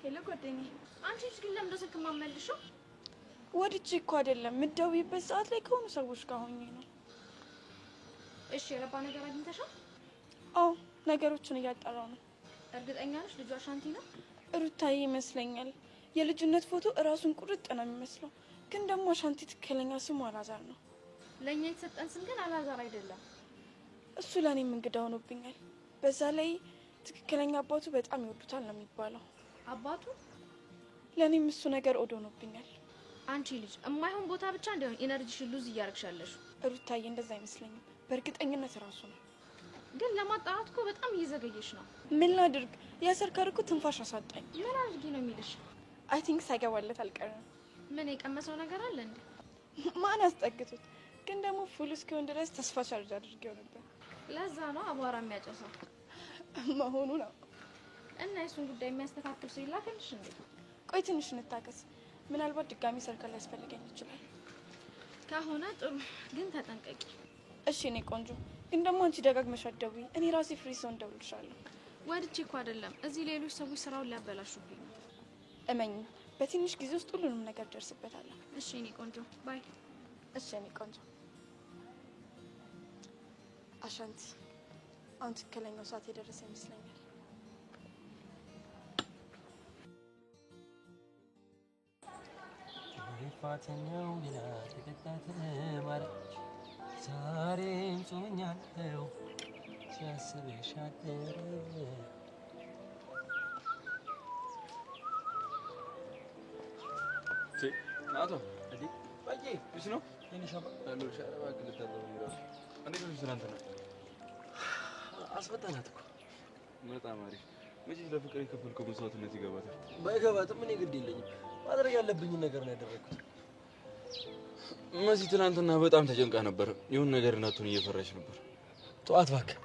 ሄሎ ጓደኛዬ። አንቺ ልጅ ግን ለምን ስልክ የማትመልሺው? ወድጄ እኮ አይደለም፣ የምትደውይበት ሰዓት ላይ ከሆኑ ሰዎች ጋር ሆኜ ነው። እሺ የረባ ነገር አግኝተሻል? አዎ ነገሮችን እያጣራው ነው። እርግጠኛ ነሽ ልጇ አሻንቲ ነው? ሩታዬ ይመስለኛል። የልጅነት ፎቶ እራሱን ቁርጥ ነው የሚመስለው፣ ግን ደግሞ አሻንቲ ትክክለኛ ስሙ አላዛር ነው። ለኛ የተሰጠን ስም ግን አላዛር አይደለም። እሱ ለኔም እንግዳ ሆኖብኛል። በዛ ላይ ትክክለኛ አባቱ በጣም ይወዱታል ነው የሚባለው። አባቱ? ለኔም እሱ ነገር ኦዶ ሆኖብኛል። አንቺ ልጅ የማይሆን ቦታ ብቻ እንደሆነ ኢነርጂሽን ሉዝ እያደረግሻለሽ። ሩታዬ እንደዛ አይመስለኝም፣ በእርግጠኝነት ራሱ ነው። ግን ለማጣራት እኮ በጣም እየዘገየሽ ነው። ምን ላድርግ? ያሰርካር እኮ ትንፋሽ አሳጣኝ። ምን አድርጊ ነው የሚልሽ? አይ ቲንክ ሳይገባለት አልቀረም። ምን የቀመሰው ነገር አለ እንዴ? ማን አስጠግቶት? ግን ደግሞ ፉል እስኪሆን ድረስ ተስፋ ቻርጅ አድርጌው ነበር። ለዛ ነው አቧራ የሚያጨሰው መሆኑ ነው። እና የሱን ጉዳይ የሚያስተካክል ሰው ይላክልሽ እንዴ? ቆይ ትንሽ እንታገስ። ምናልባት ድጋሚ ሰርካር ሊያስፈልገኝ ይችላል። ከሆነ ጥሩ፣ ግን ተጠንቀቂ እሺ። እኔ ቆንጆ ግን ደግሞ አንቺ ደጋግመሽ አትደውይ። እኔ ራሴ ፍሪ ሰው እንደውልሻለሁ። ወድጄ እኮ አይደለም። እዚህ ሌሎች ሰዎች ስራውን ሊያበላሹብኝ ነው። እመኝ፣ በትንሽ ጊዜ ውስጥ ሁሉንም ነገር ደርስበታለሁ። እሺ እኔ ቆንጆ ባይ። እሺ እኔ ቆንጆ። አሻንቲ፣ አሁን ትክክለኛው ሰዓት የደረሰ ይመስለኛል። ፋተኛው ሌላ ተከታተ ማረች ዛሬም ጾኛለሁ ሲያስብሽ አደረ ናቶ እንዴ ባዬ እሺ ነው እንሻባ አሎ ሻራባ ከተተለው ይራስ እንዴት ነው ስራንተ ነው አስፈታናት እኮ በጣም አሪፍ መቼም ለፍቅር የከፈልከው መስዋዕትነት ይገባታል ባይገባትም እኔ ግድ የለኝም ማድረግ ያለብኝ ነገር ነው ያደረኩት መሲ ትናንትና በጣም ተጨንቃ ነበር ይሁን ነገር እናቱን እየፈራች ነበር ተዋት እባክህ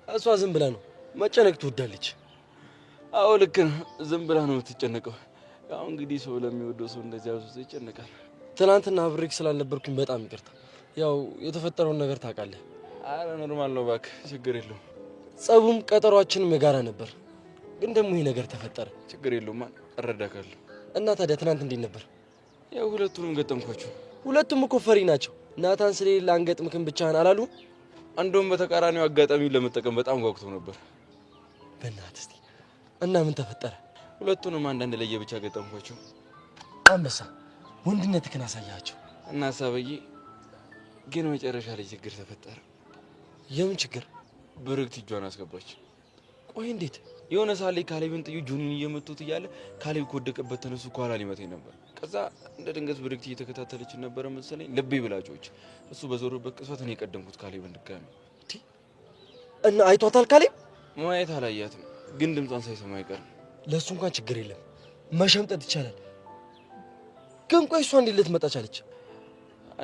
እሷ ዝም ብላ ነው መጨነቅ ትወዳለች አዎ ልክ ነህ ዝም ብላ ነው የምትጨነቀው ያው እንግዲህ ሰው ለሚወደው ሰው እንደዚህ አውጥቶ ይጨነቃል ትናንትና ብሬክ ስላልነበርኩኝ በጣም ይቅርታ ያው የተፈጠረውን ነገር ታውቃለህ አረ ኖርማል ነው እባክህ ችግር የለውም ጸቡም ቀጠሯችንም የጋራ ነበር ግን ደግሞ ይሄ ነገር ተፈጠረ ችግር የለውም እረዳካለሁ እና ታዲያ ትናንት እንዴት ነበር ያው ሁለቱንም ገጠምኳቸው ሁለቱም እኮ ፈሪ ናቸው ናታን ስለሌለ አንገጥምክም ብቻህን አላሉ አንዱም በተቃራኒው አጋጣሚውን ለመጠቀም በጣም ጓጉቶ ነበር በእናትህ እስቲ እና ምን ተፈጠረ ሁለቱንም አንዳንድ ለየ ብቻ ገጠምኳቸው አንበሳ ወንድነትህን አሳያቸው እና ሳበዬ ግን መጨረሻ ላይ ችግር ተፈጠረ የምን ችግር ብርክት እጇን አስገባች ቆይ እንዴት የሆነ ሳሌ ካሌብን ጥዩ ጆኒን እየመቱት እያለ ካሌብ ከወደቀበት ተነሱ ከኋላ ሊመታኝ ነበር ከዛ እንደ ድንገት ብርክት እየተከታተለች ነበር መሰለኝ ልቤ ብላጮች እሱ በዞረበት ቅጽበት እኔ ቀደምኩት ካሌብን ድጋሚ እና አይቷታል ካሌብ ማየት አላያትም ግን ድምጿን ሳይሰማ አይቀርም ለሱ እንኳን ችግር የለም መሸምጠት ይቻላል ግን ቆይ እሷ እንዴት ልትመጣ ቻለች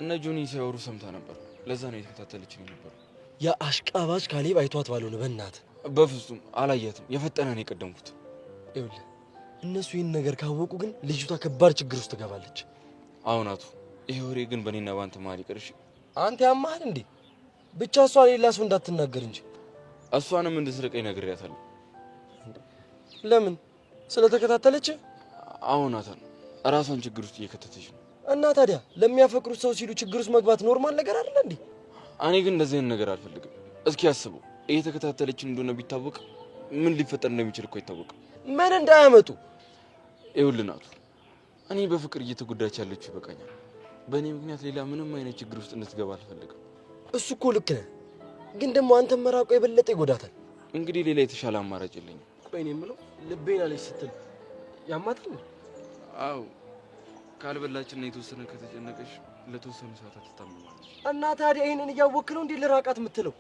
እነ ጆኒ ሲያወሩ ሰምታ ነበር ለዛ ነው የተከታተለችኝ ነበር ያ አሽቃባጭ ካሌብ አይቷት ባልሆነ በእናትህ በፍጹም አላያትም የፈጠነ ነው የቀደምኩት ይኸውልህ እነሱ ይህን ነገር ካወቁ ግን ልጅቷ ከባድ ችግር ውስጥ ትገባለች አሁን አቱ ይሄ ወሬ ግን በእኔና ባንተ መሀል ይቅርሽ አንተ ያማሃል እንዴ ብቻ እሷ ሌላ ሰው እንዳትናገር እንጂ እሷንም እንድትርቀኝ ነግሬያታለሁ ለምን ስለተከታተለች አሁን አታን ራሷን ችግር ውስጥ እየከተተች ነው እና ታዲያ ለሚያፈቅሩት ሰው ሲሉ ችግር ውስጥ መግባት ኖርማል ነገር አይደል እንዴ እኔ ግን እንደዚህ አይነት ነገር አልፈልግም እስኪ አስበው እየተከታተለችን እንደሆነ ቢታወቅ ምን ሊፈጠር እንደሚችል እኮ አይታወቅም ምን እንዳያመጡ ይኸውልህ ናቱ እኔ በፍቅር እየተጎዳች ያለችው ይበቃኛል በእኔ ምክንያት ሌላ ምንም አይነት ችግር ውስጥ እንድትገባ አልፈልግም እሱ እኮ ልክ ነህ ግን ደግሞ አንተ መራቆ የበለጠ ይጎዳታል እንግዲህ ሌላ የተሻለ አማራጭ የለኝም ቆይ እኔ የምለው ልቤና ልጅ ስትል ያማታል አዎ ካልበላችና የተወሰነ ከተጨነቀሽ ለተወሰኑ ሰዓታት ትታመማለች እና ታዲያ ይሄንን እያወቅህ ነው እንዴ ልራቃት የምትለው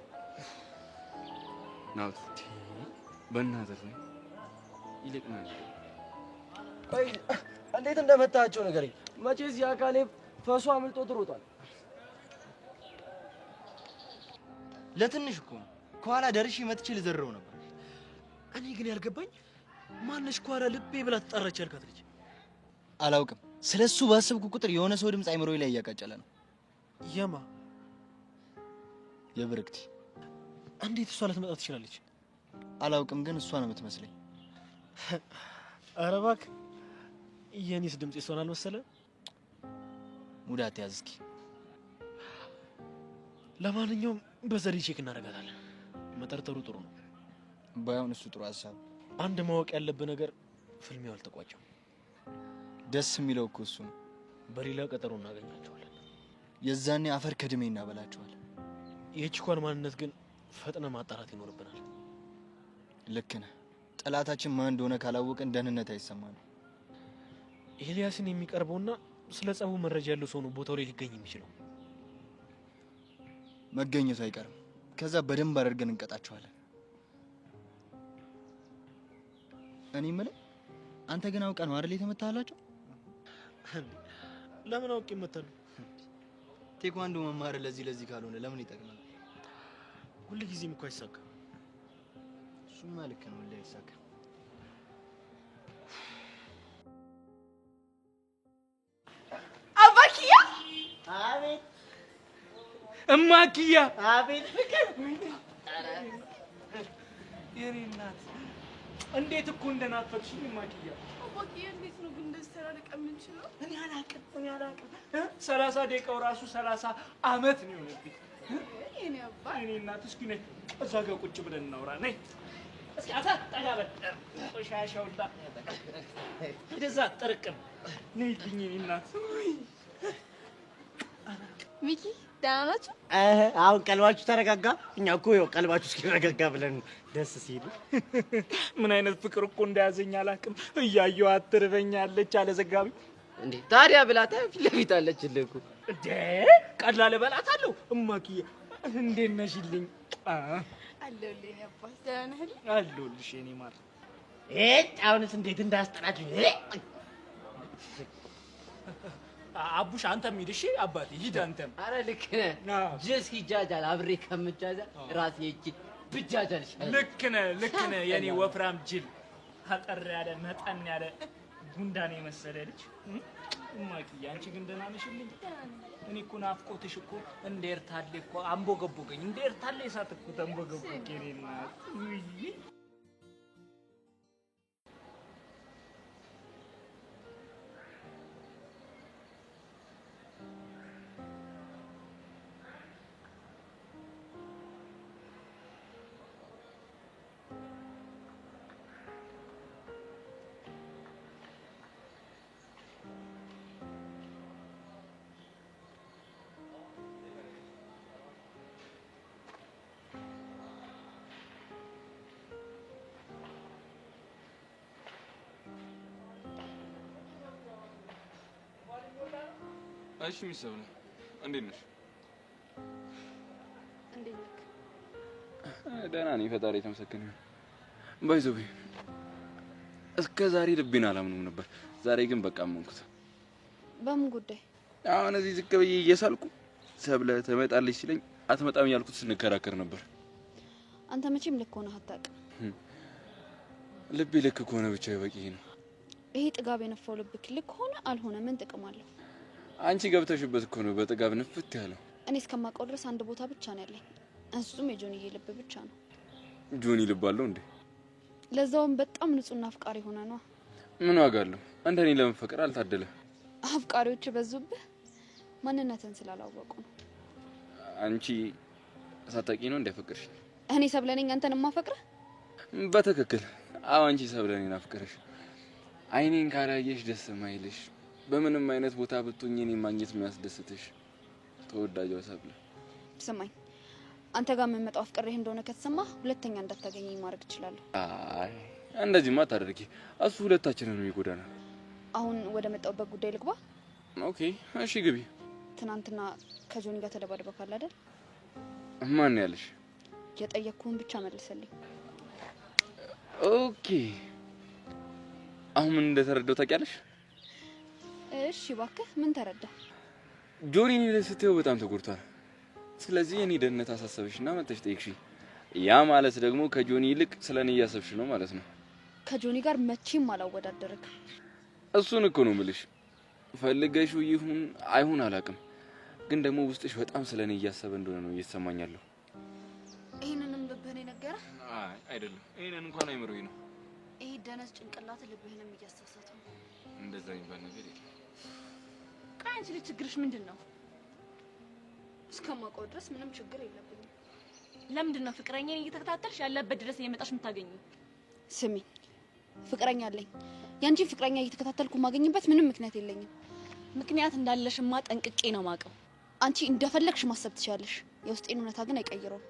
ናቱ በእናትህ ነው ይልቅናል ቆይ እንዴት እንደመታቸው ነገርኝ መቼስ ያ ካሌብ ፈሷ አምልጦ ትሮጣል ለትንሽ እኮ ከኋላ ደርሼ መጥቼ ልዘረው ነበር እኔ ግን ያልገባኝ ማነሽ ከኋላ ልቤ ብላ ተጣራች ያልካት ልጅ አላውቅም ስለሱ ባሰብኩ ቁጥር የሆነ ሰው ድምጽ አይምሮዬ ላይ እያቃጨለ ነው የማ የብርክቲ እንዴት እሷ ልትመጣ ትችላለች አላውቅም ግን እሷ ነው የምትመስለኝ ኧረ እባክህ የኔስ ድምጽ ይሶናል መሰለ ሙዳት ያዝ እስኪ ለማንኛውም በዘዴ ቼክ እናደርጋታለን መጠርጠሩ ጥሩ ነው ባይሆን እሱ ጥሩ ሀሳብ አንድ ማወቅ ያለብህ ነገር ፍልሚያው አልተቋጨም ደስ የሚለው እኮ እሱ ነው በሌላ ቀጠሮ እናገኛቸዋለን የዛኔ አፈር ከድሜ እናበላቸዋለን የቺኳን ማንነት ግን ፈጥነ ማጣራት ይኖርብናል ልክ ነህ ጠላታችን ማን እንደሆነ ካላወቀን ደህንነት አይሰማንም ኤልያስን የሚቀርበውና ስለ ጸቡ መረጃ ያለው ሰው ነው ቦታው ላይ ሊገኝ የሚችለው መገኘቱ አይቀርም ከዛ በደንብ አድርገን እንቀጣቸዋለን እኔ የምልህ አንተ ግን አውቀህ ነው አይደል የተመታላቸው ለምን አውቄ መታሉ ቴኳንዶ መማር ለዚህ ካልሆነ ለምን ይጠቅማል ሁሉ ጊዜም እኮ አይሳካም እሱማ ልክ ነው ሁሉ አይሳካም አባኪያ አቤት እማክያ አቤት ፍቅር የኔ እናት እንዴት እኮ እንደናፈቅሽኝ እማክያ። አባዬ እንዴት ነው ግን እንደዚህ ተራርቀ የምንችለው? እኔ አላውቅም 30 ደቂቃው ራሱ 30 ዓመት ነው የሆነብኝ። የኔ አባ የኔ እናት እስኪ ነይ እዛ ጋር ቁጭ ብለን እናውራ። ነይ እስኪ አታ ጠጋበል ቆሻሻውላ ወደዛ ጥርቅም ነይልኝ የኔ እናት። ሚኪ ደህና ናችሁ? አሁን ቀልባችሁ ተረጋጋ። እኛ እኮ ይኸው ቀልባችሁ እስኪረጋጋ ብለን ደስ ሲሉ ምን አይነት ፍቅር እኮ እንደያዘኝ አላውቅም። እያየኋት ትርበኛለች አለ ዘጋቢ። እንዴ ታዲያ ብላታ ፊት ለፊት አለችልህ እኮ። እንዴ ቀላል እበላታለሁ። እማክዬ እንዴት ነሽልኝ? አለሁልህ የኔ አባት። ደህና ነህ? አለሁልሽ የኔ ማር። አሁንስ እንዴት እንዳስጠላችሁ። አቡሽ አንተም ሂድ እሺ። አባቴ ሂድ አንተም። አረ ልክ ነህ። ጀስ ሂጃጃል አብሬ ከምጃጃል ራሴ እቺ ብጃጃል ይሻላል። ልክ ነህ የኔ ወፍራም ጅል። አጠር ያለ መጠን ያለ ጉንዳን የመሰለ ልጅ። እማክዬ አንቺ ግን ደህና ነሽልኝ? እኔ እኮ ናፍቆትሽ እኮ እንደ ኤርታሌ እኮ አንቦገቦገኝ። እንደ ኤርታሌ እሳት እኮ ተንቦገቦገኝ የኔ እናት። እሺ ሚሰው ነው። እንዴት ነሽ? እንዴት ነህ? ደህና ነኝ፣ ፈጣሪ የተመሰገነ ይሁን። ባይዘው እስከ ዛሬ ልቤን አላምንም ነበር። ዛሬ ግን በቃ አመንኩት። በምን ጉዳይ? አሁን እዚህ ዝቅ ብዬ እየሳልኩ ሰብለ ትመጣለች ሲለኝ አትመጣም ያልኩት ስንከራከር ነበር። አንተ መቼም ልክ ሆነህ አታውቅም። ልቤ ልክ ከሆነ ብቻ በቂ ነው። ይሄ ጥጋብ የነፋው ልብክ ልክ ሆነ አልሆነ ምን ጥቅም አለው? አንቺ ገብተሽበት እኮ ነው በጥጋብ ንፍት ያለው። እኔ እስከማውቀው ድረስ አንድ ቦታ ብቻ ነው ያለኝ፣ እሱም የጆኒዬ ልብ ብቻ ነው። ጆኒ ልብ አለው እንዴ? ለዛውም በጣም ንጹህና አፍቃሪ ሆነ ነው። ምን ዋጋ አለው? እንደኔ ለመፈቀር አልታደለ። አፍቃሪዎች በዙብህ ማንነትን ስላላወቁ ነው። አንቺ ሳታቂ ነው እንደፈቀርሽ? እኔ ሰብለነኝ አንተን ማፈቅረህ? በትክክል አዎ፣ አንቺ ሰብለኔን አፍቅረሽ አይኔን ካላየሽ ደስ ማይልሽ በምንም አይነት ቦታ ብትሆኚ እኔን ማግኘት የሚያስደስትሽ ተወዳጇ ሰብለ። ስማኝ፣ አንተ ጋር የምመጣው አፍቅሬህ እንደሆነ ከተሰማህ ሁለተኛ እንዳታገኘኝ ማድረግ እችላለሁ። አይ እንደዚህማ ታደርጊ፣ እሱ ሁለታችንን ነው የሚጎዳና። አሁን ወደ መጣሁበት ጉዳይ ልግባ። ኦኬ እሺ ግቢ። ትናንትና ከጆኒ ጋር ተደባድበካል አይደል? ማን ያለሽ? የጠየቅኩህን ብቻ መልሰልኝ። ኦኬ አሁን ምን እንደተረዳው ታውቂያለሽ? እሺ እባክህ ምን ተረዳ? ጆኒ እኔ ስትየው በጣም ተጎድቷል። ስለዚህ እኔ ደህንነት አሳሰበሽና መጥተሽ ጠይቅሽኝ። ያ ማለት ደግሞ ከጆኒ ይልቅ ስለኔ እያሰብሽ ነው ማለት ነው። ከጆኒ ጋር መቼም አላወዳደርክ። እሱን እኮ ነው የምልሽ። ፈልገሽው ይሁን አይሁን አላውቅም፣ ግን ደግሞ ውስጥሽ በጣም ስለኔ እያሰበ እንደሆነ ነው እየተሰማኛለሁ። ይሄንንም ልብህን የነገረህ? አይ አይደለም፣ ይሄንን እንኳን አይምሮኝ ነው። ይሄ ደነስ ጭንቅላት ልብህንም እያሳሳተው ነው። እንደዛ የሚባል ነገር የለም። ቆይ አንቺ ልጅ ችግርሽ ምንድን ነው? እስከማውቀው ድረስ ምንም ችግር የለብኝም። ለምንድን ነው ፍቅረኛዬን እየተከታተልሽ ያለበት ድረስ እየመጣሽ የምታገኙ? ስሚ፣ ፍቅረኛ አለኝ። ያንቺን ፍቅረኛ እየተከታተልኩ ማገኝበት ምንም ምክንያት የለኝም። ምክንያት እንዳለሽማ ጠንቅቄ ነው ማውቀው። አንቺ እንደፈለግሽ ማሰብ ትችያለሽ፣ የውስጤን እውነታ ግን አይቀይረውም።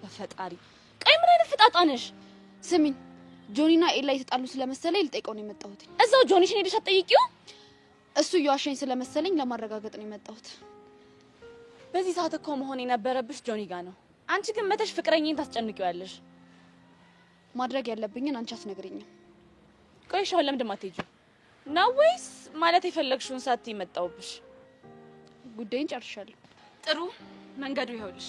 በፈጣሪ ቆይ ምን አይነት ፍጣጣ ነሽ? ስሚኝ፣ ጆኒና ኤላ የተጣሉ ስለመሰለኝ ልጠይቀው ነው የመጣሁት። እዛው ጆኒሽን ሄደሽ አትጠይቂው? እሱ እየዋሸኝ ስለመሰለኝ ለማረጋገጥ ነው የመጣሁት። በዚህ ሰዓት እኮ መሆን የነበረብሽ ጆኒ ጋር ነው። አንቺ ግን መተሽ ፍቅረኛዬን ታስጨንቂዋለሽ። ማድረግ ያለብኝን አንቺ አትነግሪኝም። ቆይ ሻው ለምንድን ማትሄጂው ነው? ወይስ ማለት የፈለግሽውን ሳትይ መጣሁብሽ? ጉዳይን ጨርሻለሁ። ጥሩ፣ መንገዱ ይኸውልሽ።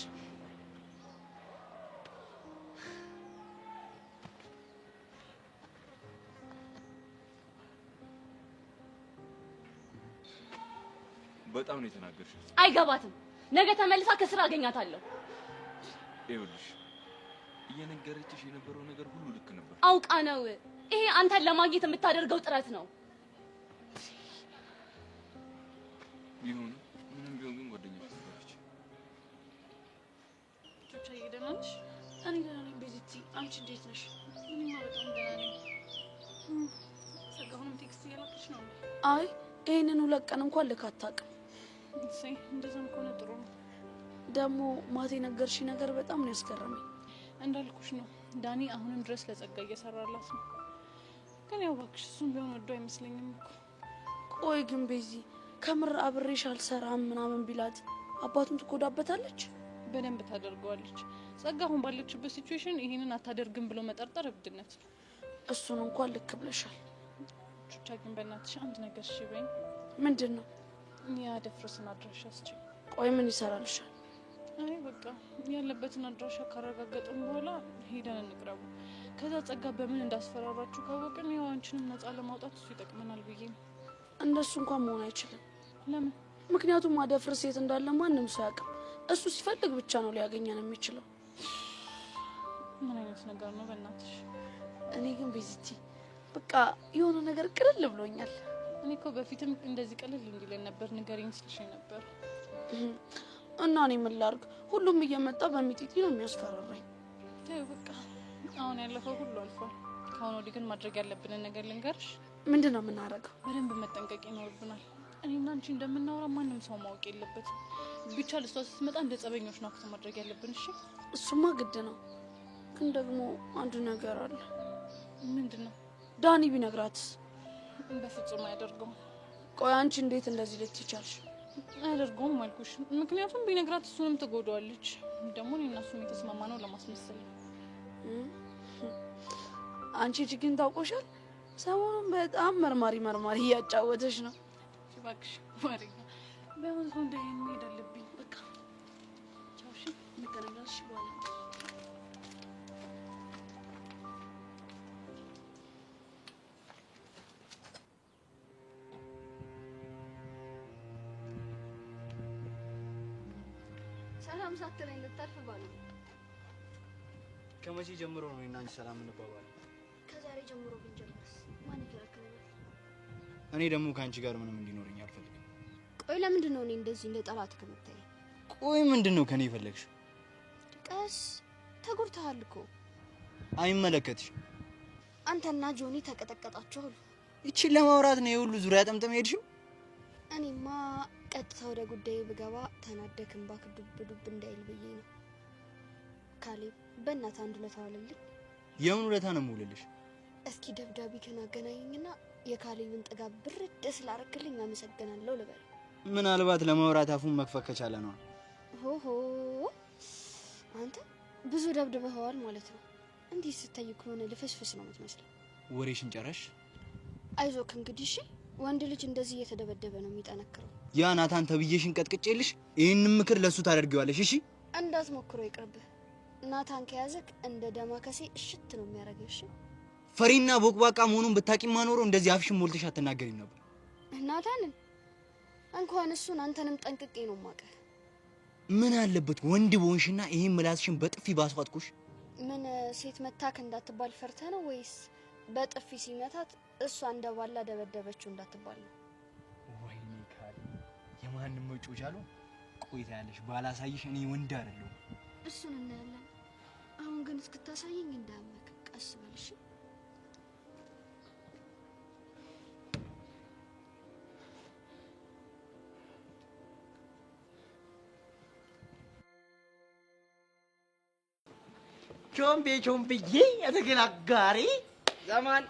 በጣም ነው የተናገርሽ። አይገባትም። ነገ ተመልሳ ከስራ አገኛታለሁ። ይኸውልሽ እየነገረችሽ የነበረው ነገር ሁሉ ልክ ነበር። አውቃ ነው። ይሄ አንተን ለማግኘት የምታደርገው ጥረት ነው። ቢሆን ምንም ቢሆን ግን ጓደኛሽ ነበረች። ቹቻ ደህና ነሽ? እኔ ደህና ነኝ ቤዚቲ። አንቺ እንዴት ነሽ? እኔማ በጣም ደህና ነኝ። ጸጋሁንም ቴክስት እያላከች ነው? አይ ይሄንን 2 ቀን እንኳን ልክ አታውቅም። እሰይ እንደዛም ከሆነ ጥሩ ነው። ደግሞ ማታ የነገርሽ ነገር በጣም ነው ያስገረመኝ። እንዳልኩሽ ነው ዳኒ አሁንም ድረስ ለጸጋ እየሰራላት ነው። ግን ያው እባክሽ እሱም ቢሆን ወዶ አይመስለኝም እኮ። ቆይ ግን ቤዚ ከምር አብሬሽ አልሰራም ምናምን ቢላት አባቱን ትጎዳበታለች? በደንብ ታደርገዋለች። ጸጋ አሁን ባለችበት ሲቹዌሽን ይሄንን አታደርግም ብሎ መጠርጠር እብድነት ነው። እሱን እንኳን ልክ ብለሻል። ቹቻ ግን በእናትሽ አንድ ነገር እሺ በይኝ። ምንድን ነው? ያደፍርስን አድራሻ አስችኝ። ቆይ ምን ይሰራልሻል? አይ በቃ ያለበትን አድራሻ ካረጋገጥን በኋላ ሄደን እንቅረቡ። ከዛ ጸጋ በምን እንዳስፈራራችሁ ካወቅን ያው አንቺንም ነፃ ለማውጣት እሱ ይጠቅመናል ብዬ ነው። እንደሱ እንኳን መሆን አይችልም። ለምን? ምክንያቱም አደፍርስ የት እንዳለ ማንም ሰው ያውቅም። እሱ ሲፈልግ ብቻ ነው ሊያገኘን የሚችለው። ምን አይነት ነገር ነው በእናትሽ? እኔ ግን ቤዚቲ በቃ የሆነ ነገር ቅልል ብሎኛል። እኔ እኮ በፊትም እንደዚህ ቀልል እንዲለን ነበር ንገሪኝ ስልሽ ነበር። እና እኔ ምን ላድርግ? ሁሉም እየመጣ በሚጢጢ ነው የሚያስፈራራኝ። ተይው በቃ አሁን ያለፈው ሁሉ አልፏል። ከአሁን ወዲህ ግን ማድረግ ያለብንን ነገር ልንገርሽ። ምንድን ነው የምናደርገው? በደንብ መጠንቀቅ ይኖርብናል። እኔና አንቺ እንደምናወራ ማንም ሰው ማወቅ የለበትም። ብቻ ልሷ ስትመጣ እንደ ጸበኞች ነው ማድረግ ያለብን። እሺ? እሱማ ግድ ነው። ግን ደግሞ አንድ ነገር አለ። ምንድን ነው? ዳኒ ቢነግራትስ? በፍጹም አያደርገውም። ቆይ አንቺ እንዴት እንደዚህ ልትቻልሽ? አያደርገውም አልኩሽ። ምክንያቱም ቢነግራት እሱንም ትጎዳዋለች። ደግሞ እኔና እሱም የተስማማ ነው ለማስመሰል። አንቺ ችግን ታውቆሻል። ሰሞኑን በጣም መርማሪ እያጫወተሽ ነው። እባክሽ ማሪያ በምን ሆነ እንደሚሄድ አለብኝ። በቃ ቻው። እሺ እንገናኛለን በኋላ። ሰላም ሳትለኝ ልታልፍ ባሉ። ከመቼ ጀምሮ ነው እና አንቺ ሰላም እንባባለን? ከዛሬ ጀምሮ ብንጀምርስ ማን ይከለክለናል? እኔ ደግሞ ከአንቺ ጋር ምንም እንዲኖረኝ አልፈልግም። ቆይ ለምንድን ነው እኔ እንደዚህ እንደ ጠላት ከምታይ? ቆይ ምንድን ነው ከኔ የፈለግሽው? ቀስ ተጎድተሃል እኮ። አይመለከትሽ። አንተና ጆኒ ተቀጠቀጣችሁ አሉ። ይቺን ለማውራት ነው የሁሉ ዙሪያ ጠምጠም ሄድሽው? እኔማ ቀጥታ ወደ ጉዳይ ብገባ ተናደክም ባክ ዱብ እንዳይል ብዬ ነው። ካሌብ በእናትህ አንድ ውለታ ዋለልኝ። የምን ውለታ ነው የምውልልሽ? እስኪ ደብዳቤ ከናገናኘኝና የካሌብን ጥጋብ ብርድ ስላረክልኝ አመሰግናለሁ ልበል። ምናልባት ለማውራት አፉን መክፈት ከቻለ ነው። ሆሆ አንተ ብዙ ደብድበኸዋል ማለት ነው። እንዲህ ስታይ ከሆነ ልፍስፍስ ነው የምትመስለው። ወሬሽን ጨረሽ? አይዞክ እንግዲህ እሺ። ወንድ ልጅ እንደዚህ እየተደበደበ ነው የሚጠነክረው። ያ ናታን ተብዬሽን ቀጥቅጬልሽ ይሄንን ምክር ለሱ ታደርጊዋለሽ። እሺ እንዳትሞክረው ይቅርብህ። ናታን ከያዘክ እንደ ደማከሴ እሽት ነው የሚያደርገው። እሺ ፈሪና ቦቅባቃ መሆኑን ብታቂማ ኖሮ እንደዚህ አፍሽን ሞልተሽ አትናገሪም ነበር። ናታንን እንኳን እሱን አንተንም ጠንቅቄ ነው የማውቅህ። ምን አለበት ወንድ በሆንሽና ይሄን ምላስሽን በጥፊ ባስፋጥኩሽ? ምን ሴት መታክ እንዳትባል ፈርተህ ነው ወይስ በጥፊ ሲመታት እሷ እንደባላ ደበደበችው እንዳትባል ነው? ወይኔ ካል የማንም መጮች አሉ። ቆይታ ያለሽ ባላሳይሽ እኔ ወንድ አይደለሁ። እሱን እናያለን። አሁን ግን እስክታሳየኝ እንዳመክ ቀስ በልሽ። ቾምቤ የትግል አጋሪ ዘማን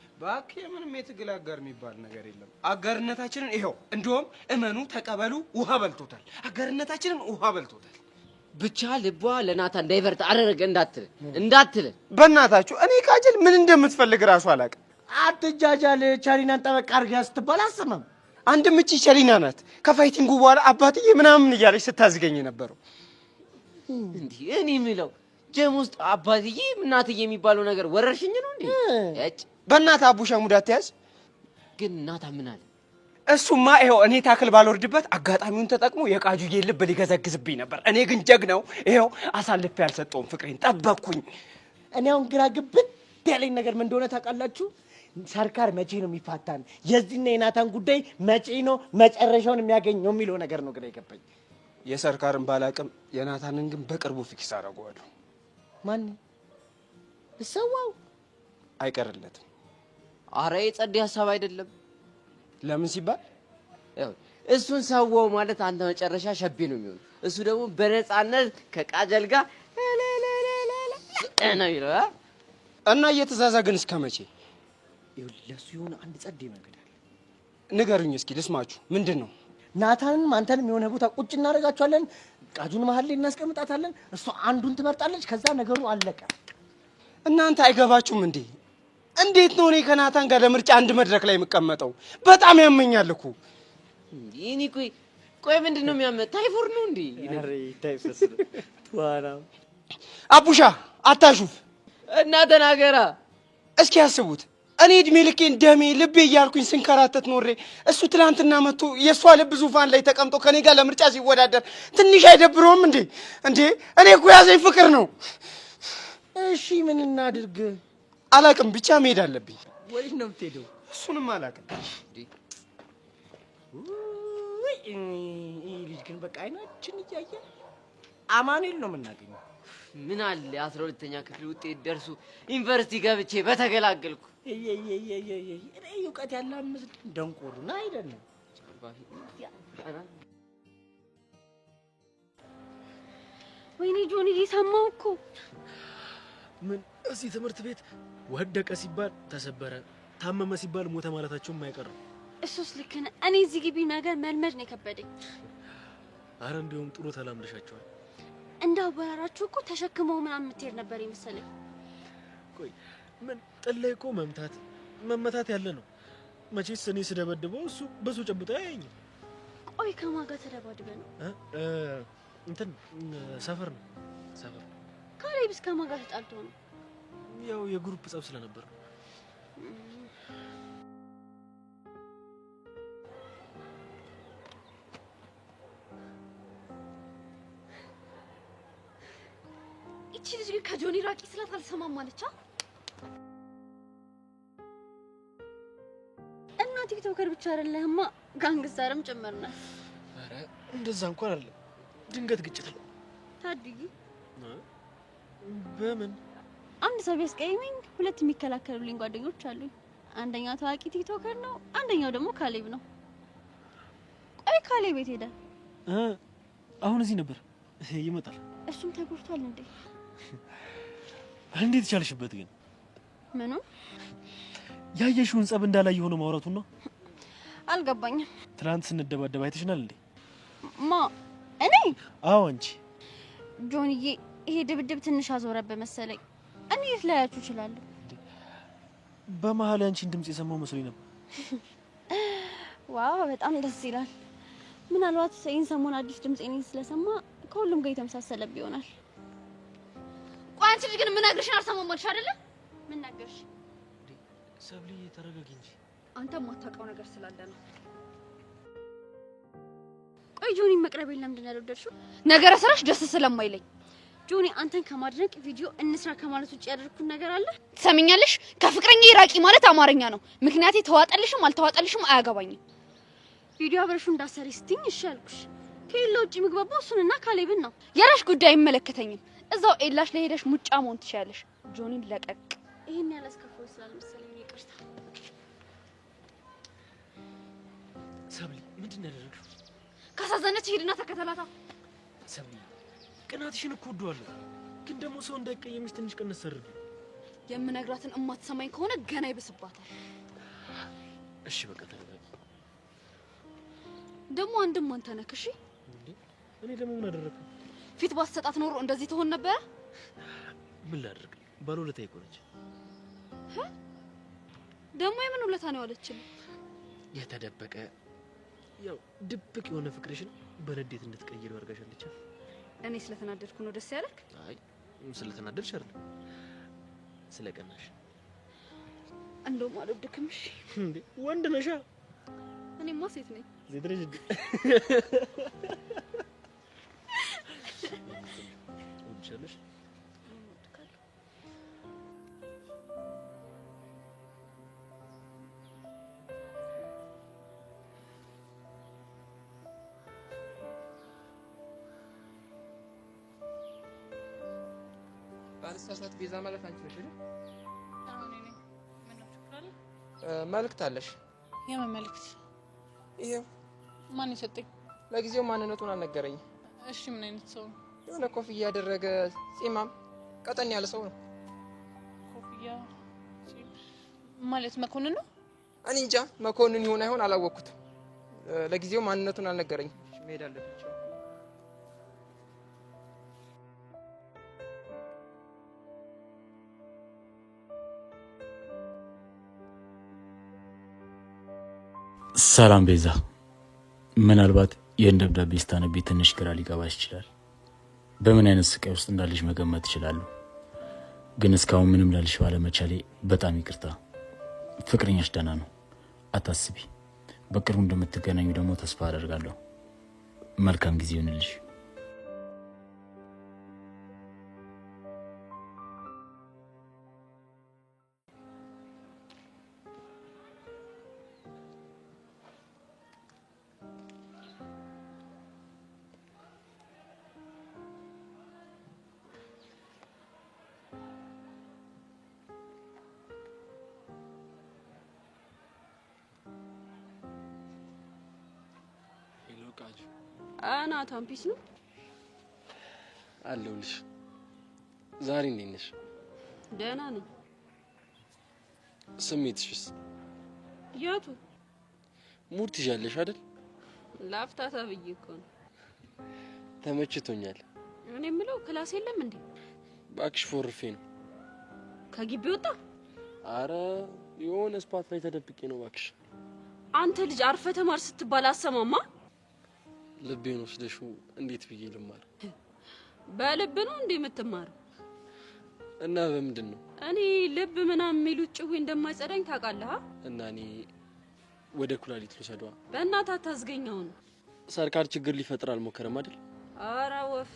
እባክህ ምንም የትግል አጋር የሚባል ነገር የለም። አጋርነታችንን ይኸው እንደውም እመኑ ተቀበሉ ውሃ በልቶታል። አጋርነታችንን ውሃ በልቶታል። ብቻ ልቧ ለናታን እንዳይበርጥ አደረገ እንዳትል። በእናታችሁ እኔ ካጀል ምን እንደምትፈልግ ራሱ አላውቅም። አትጃጃል። ቻሪናን ጠበቅ አድርጋ ስትባል አሰማም። አንድ ምጪ ቻሪና ናት። ከፋይቲንጉ በኋላ አባትዬ ምናምን እያለች ስታዝገኝ ነበረው። እንዴ እኔ የምለው ጀም ውስጥ አባትዬ እናትዬ የሚባለው ነገር ወረርሽኝ ነው እንዴ? በእናትህ አቡሻ ሙድ አትያዝ። ግን ናታን ምን አለ? እሱማ ይኸው እኔ ታክል ባልወርድበት አጋጣሚውን ተጠቅሞ የቃጁዬ ልብ ሊገዘግዝብኝ ነበር። እኔ ግን ጀግናው ይኸው አሳልፌ ያልሰጠውም ፍቅሬን ጠበቅኩኝ። እኔ አሁን ግራ ግብት ያለኝ ነገር ምን እንደሆነ ታውቃላችሁ? ሰርካር መቼ ነው የሚፋታን? የዚህና የናታን ጉዳይ መቼ ነው መጨረሻውን የሚያገኘው የሚለው ነገር ነው ግራ የገባኝ። የሰርካርን ባላቅም የናታንን ግን በቅርቡ ፊክስ አደርገዋለሁ። ማን እሰዋው አይቀርለትም። አረ የጸዴ ሀሳብ አይደለም። ለምን ሲባል እሱን ሰዋው ማለት አንተ መጨረሻ ሸቤ ነው የሚሆነው። እሱ ደግሞ በነፃነት ከቃጀል ጋር ነው ይላል። እና እየተዛዛግን እስከ መቼ? ለሱ የሆነ አንድ ጸዴ መንገድ አለ። ንገሩኝ እስኪ ልስማችሁ። ምንድን ነው? ናታንም አንተንም የሆነ ቦታ ቁጭ እናደርጋቸዋለን። ቃጁን መሀል ላይ እናስቀምጣታለን። እሷ አንዱን ትመርጣለች። ከዛ ነገሩ አለቀ። እናንተ አይገባችሁም እንዴ? እንዴት ነው እኔ ከናታን ጋር ለምርጫ አንድ መድረክ ላይ የምቀመጠው? በጣም ያመኛል እኮ። እኔ ቆይ ምንድን ነው የሚያመጣ? ታይፎር ነው እንዴ? አሬ ታይፈስ ዋና አቡሻ አታሹፍ እና ተናገራ። እስኪ ያስቡት። እኔ እድሜ ልኬን ደሜ ልቤ እያልኩኝ ስንከራተት ኖሬ እሱ ትላንትና መጥቶ የእሷ ልብ ዙፋን ላይ ተቀምጦ ከኔ ጋር ለምርጫ ሲወዳደር ትንሽ አይደብረውም እንዴ? እንዴ እኔ እኮ ያዘኝ ፍቅር ነው። እሺ ምን እናድርግ? አላቅም፣ ብቻ መሄድ አለብኝ። ወዴት ነው የምትሄደው? እሱንም አላቅም። ይህ ልጅ ግን በቃ አይናችን እያየ አማኑኤል ነው የምናገኘው። ምን አለ 12ኛ ክፍል ውጤት ደርሶ ዩኒቨርሲቲ ገብቼ በተገላገልኩ። እኔ እውቀት ያለ አምስት ደንቆሩ ነው አይደለም። ወይኔ ጆኒ እየሰማሁ እኮ። ምን እዚህ ትምህርት ቤት ወደቀ ሲባል ተሰበረ፣ ታመመ ሲባል ሞተ ማለታቸው የማይቀር ነው። እሱስ ልክ ነህ። እኔ እዚህ ግቢ ነገር መልመድ ነው የከበደኝ። አረ እንዲሁም ጥሩ ተላምደሻቸዋል። እንዳው በራራችሁ እኮ ተሸክመው ምናምን የምትሄድ ነበር የመሰለኝ። ቆይ ምን ጥላይ እኮ መመታት ያለ ነው። መቼስ እኔ ስደበድበው እሱ በሱ ጨብጦ ያየኝ። ቆይ ከማን ጋር ተደባድበህ ነው? እንትን ሰፈር ነው ሰፈር። ካሌብስ ከማን ጋር ተጣልቶ ነው? ያው የግሩፕ ጸብ ስለነበር ነው። እቺ ልጅ ግን ከጆኒ ራቂ ስላት አልሰማም አለች። እና ቲክቶከር ብቻ አይደለህማ ጋንግስተርም ጭምር ነህ። አረ እንደዛ እንኳን አለ። ድንገት ግጭት ነው። ታድጊ በምን አንድ ሰው ቢያስቀይመኝ ሁለት የሚከላከሉልኝ ጓደኞች አሉኝ። አንደኛው ታዋቂ ቲክቶከር ነው፣ አንደኛው ደግሞ ካሌብ ነው። ቆይ ካሌብ የት ሄደ? አሁን እዚህ ነበር፣ ይመጣል። እሱም ተጎድቷል እንዴ? እንዴት ቻልሽበት ግን? ምኑ? ያየሽውን ጸብ እንዳላይ ሆኖ ማውራቱን ነው። አልገባኝም። ትናንት ስንደባደብ አይተሽናል እንዴ? ማ እኔ? አዎ አንቺ። ጆንዬ ይሄ ድብድብ ትንሽ አዞረበት መሰለኝ። እኔ ልትለያችሁ እችላለሁ። በመሀል አንቺን ድምጽ የሰማው መስሎኝ ነበር። ዋው በጣም ደስ ይላል። ምናልባት ይህን ሰሞን አዲስ ድምጽ እኔን ስለሰማ ከሁሉም ጋር የተመሳሰለብ ይሆናል። ቆይ አንቺ ልጅ ግን ምን ነግርሽን አልሰማም አልሽ አይደለ? ምን ነገርሽ? ሰብሊ ተረጋጊ እንጂ። አንተ የማታውቀው ነገር ስላለ ነው። ቆይ ጆኒ መቅረቤን ለምንድን ነው ያልወደድሽው? ነገረ ስራሽ ደስ ስለማይለኝ። ጆኒ አንተን ከማድነቅ ቪዲዮ እንስራ ከማለት ውጭ ያደረኩት ነገር አለ? ትሰሚኛለሽ? ከፍቅረኛ ይራቂ ማለት አማርኛ ነው። ምክንያቴ ተዋጠልሽም አልተዋጠልሽም አያገባኝም። ቪዲዮ አብረሹ እንዳሰሪ ስትኝ እሺ አልኩሽ። ከሌላ ውጭ ምግባባው እሱንና ካሌብን ነው። የራሽ ጉዳይ አይመለከተኝም። እዛው ኤላሽ ላይ ሄደሽ ሙጫ መሆን ትችያለሽ። ጆኒን ለቀቅ። ይሄን ያላስከፈው ስላልመሰለኝ ይቅርታ። ሰብሊ ምንድን ነው ያደረግሽው? ካሳዘነች ሄድና ተከተላታ። ሰብሊ ቅናትሽን እኮ ወደዋለሁ፣ ግን ደግሞ ሰው እንዳይቀየምሽ ትንሽ ቀነስ አድርጊ። የምነግራትን እማትሰማኝ ከሆነ ገና ይብስባታል። እሺ በቃ ተረጋጊ። ደግሞ አንድም አንተ ነህ። እሺ እኔ ደግሞ ምን አደረኩ? ፊት ባሰጣት ኖሮ እንደዚህ ትሆን ነበር። ምን ላድርግ? ባለውለታዬ እኮ ነች። ደግሞ የምን ውለታ ነው ያለችኝ? የተደበቀ ያው ድብቅ የሆነ ፍቅርሽን በንዴት እንድትቀይረው አድርጋሻለች። እኔ ስለተናደድኩ ነው ደስ ያለክ? አይ ስለተናደድሽ አይደለም፣ ስለቀናሽ። እንደውም አልወደድክም። እሺ እንዴ ወንድ ነሻ። እኔማ ሴት ነኝ። ሴት ልጅ ወድሻለሽ? ባልሳሳት ቤዛ ማለት አንቺ ነሽ አይደል? አሁን እኔ ምን ነው ትክራለ? መልእክት አለሽ? የምን መልእክት? ይሄው። ማን የሰጠኝ? ለጊዜው ማንነቱን አልነገረኝ። እሺ ምን አይነት ሰው ነው? የሆነ ኮፍያ ያደረገ ጺማም ቀጠን ያለ ሰው ነው። ኮፍያ ማለት መኮንን ነው? እኔ እንጃ መኮንን ይሆን አይሆን አላወቅኩትም። ለጊዜው ማንነቱን አልነገረኝ። መሄድ አለብኝ። ሰላም ቤዛ፣ ምናልባት ይህን ደብዳቤ ስታነቢ ትንሽ ግራ ሊገባሽ ይችላል። በምን አይነት ስቃይ ውስጥ እንዳለሽ መገመት እችላለሁ። ግን እስካሁን ምንም ላልሽ ባለመቻሌ በጣም ይቅርታ። ፍቅረኛሽ ደህና ነው፣ አታስቢ። በቅርቡ እንደምትገናኙ ደግሞ ተስፋ አደርጋለሁ። መልካም ጊዜ ይሁንልሽ። ናታን ፒስ ነው አለሁልሽ። ዛሬ እንዴት ነሽ? ደህና ነኝ። ስሜትሽስ? የቱ? ሙድ ትይዣለሽ አይደል? ላፍታ ተብዬ እኮ ነው። ተመችቶኛል። እኔ የምለው ክላስ የለም እንዴ? እባክሽ ፎርፌ ነው። ከግቢ ወጣ? አረ የሆነ ስፓት ላይ ተደብቄ ነው እባክሽ። አንተ ልጅ አርፈ ተማር ስትባል አሰማማ? ልቤን ወስደሽው እንዴት ብዬ ልማር? በልብ ነው እንዴ የምትማረው? እና በምንድን ነው? እኔ ልብ ምናምን የሚሉት ጭዌ እንደማይጸዳኝ ታውቃለህ? እና እኔ ወደ ኩላሊት ልውሰዷ። በእናትህ አታዝገኛው ነው። ሰርካር ችግር ሊፈጥር አልሞከረም አይደል? አረ ወፍ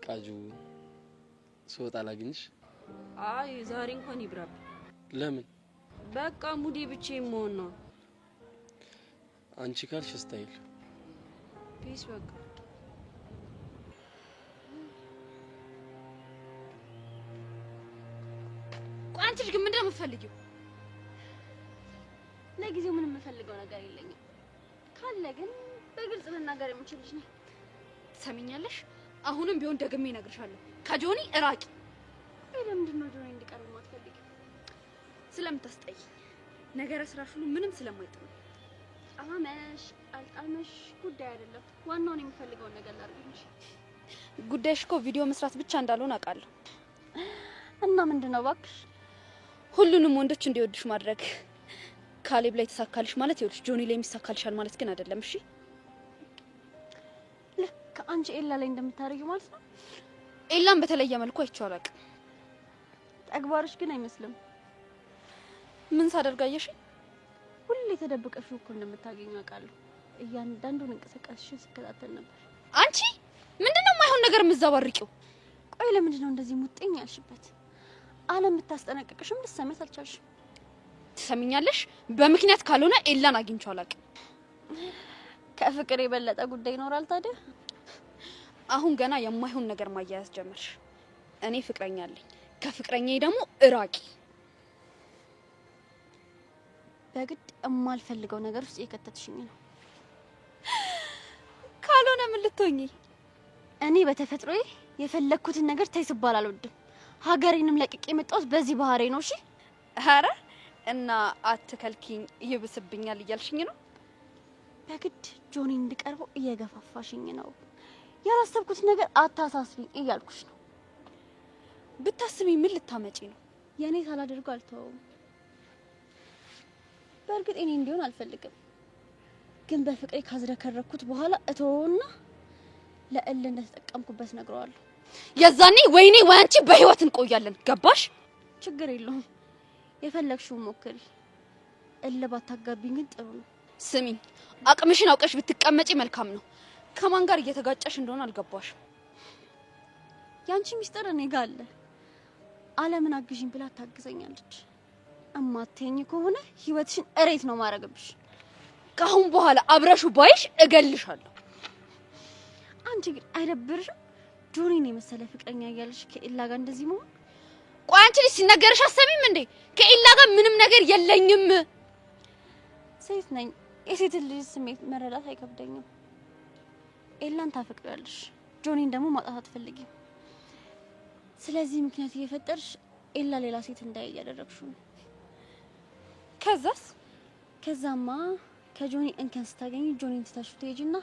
ቃጁ ስወጣ ላግኝሽ? አይ ዛሬ እንኳን ይብራብ። ለምን? በቃ ሙዴ ብቻዬን መሆን ነው። አንቺ ካልሽ ስታይል ፒስ በቃ አንቺ ልጅ ግን ምንድን ነው የምትፈልጊው? ለጊዜው ምንም የምፈልገው ነገር የለኝም። ካለ ግን በግልጽ መናገር የምችልሽ ነኝ። ትሰሚኛለሽ? አሁንም ቢሆን ደግሜ እነግርሻለሁ፣ ከጆኒ እራቂ። ለምንድን ነው ጆኒ እንዲቀርብ የማትፈልጊው? ስለምታስጠይ፣ ነገረ ስራሽ ሁሉ ምንም ስለማይጥም። ጣመሽ አልጣመሽ ጉዳይ አይደለም። ዋናውን የምፈልገውን ነገር ላድርግልሽ። ጉዳይሽ እኮ ቪዲዮ መስራት ብቻ እንዳልሆነ አውቃለሁ። እና ምንድነው እባክሽ? ሁሉንም ወንዶች እንዲወዱሽ ማድረግ። ካሌብ ላይ ተሳካልሽ ማለት ይኸውልሽ ጆኒ ላይ የሚሳካልሻል ማለት ግን አይደለም። እሺ ልክ አንቺ ኤላ ላይ እንደምታደርጊው ማለት ነው። ኤላን በተለየ መልኩ አይቼው አላውቅም። ተግባርሽ ግን አይመስልም። ምን ሳደርጋየሽ? ሁሌ ተደብቀሽው እኮ እንደምታገኙ አውቃለሁ። እያንዳንዱን እንቅስቃሴሽን ስከታተል ነበር። አንቺ ምንድነው የማይሆን ነገር የምትዘባርቂው? ቆይ ለምንድን ነው እንደዚህ ሙጥኝ ያልሽበት? ዓለም ብታስጠነቅቅሽም ልትሰሚያት አልቻልሽም። ትሰሚኛለሽ? በምክንያት ካልሆነ ኤላን አግኝቼው አላውቅም። ከፍቅር የበለጠ ጉዳይ ይኖራል ታዲያ? አሁን ገና የማይሆን ነገር ማያያዝ ጀመርሽ። እኔ ፍቅረኛ አለኝ። ከፍቅረኛዬ ደግሞ እራቂ። በግድ የማልፈልገው ነገር ውስጥ የከተትሽኝ ነው። ካልሆነ ምን ልትሆኚ? እኔ በተፈጥሮዬ የፈለኩትን ነገር ተይ ስባል አልወድም። ሀገሬንም ለቅቄ የመጣሁት በዚህ ባህሪ ነው። እሺ ኧረ እና አትከልኪኝ ይብስብኛል እያልሽኝ ነው? በግድ ጆኒ እንድቀርበው እየገፋፋሽኝ ነው። ያላሰብኩት ነገር አታሳስቢኝ እያልኩሽ ነው። ብታስቢ ምን ልታመጪ ነው? የኔ ሳላደርገው አልተወውም። በእርግጥ እኔ እንዲሆን አልፈልግም፣ ግን በፍቅሬ ካዝረከረኩት በኋላ እተወውና ለእል እንደተጠቀምኩበት ነግረዋለሁ። የዛኔ ወይኔ ወይ አንቺ በህይወት እንቆያለን። ገባሽ? ችግር የለውም፣ የፈለግሽው ሞክሪ። እልባት ታጋቢኝ ግን ጥሩ ነው። ስሚኝ፣ አቅምሽን አውቀሽ ብትቀመጪ መልካም ነው። ከማን ጋር እየተጋጨሽ እንደሆነ አልገባሽም። ያንቺ ሚስጥር እኔ ጋር አለ። አለምን አግዢኝ ብላ ታግዘኛለች። እማትይኝ ከሆነ ህይወትሽን እሬት ነው ማረግብሽ። ካሁን በኋላ አብረሹ ባይሽ እገልሻለሁ። አንቺ ግን አይደብርሽም? ጆኒን የመሰለ ፍቅረኛ እያለሽ ከኤላ ጋር እንደዚህ መሆን? ቆይ አንቺ ልጅ ሲነገርሽ አሰሚም እንዴ? ከኤላ ጋር ምንም ነገር የለኝም። ሴት ነኝ። የሴት ልጅ ስሜት መረዳት አይከብደኝም። ኤላን ታፈቅሪያለሽ፣ ጆኒን ደግሞ ማጣት አትፈልጊም። ስለዚህ ምክንያት እየፈጠርሽ ኤላ ሌላ ሴት እንዳይ እያደረግሽው ነው። ከዛማ ከጆኒ እንከን ስታገኝ ጆኒን ትተሽው ትሄጂና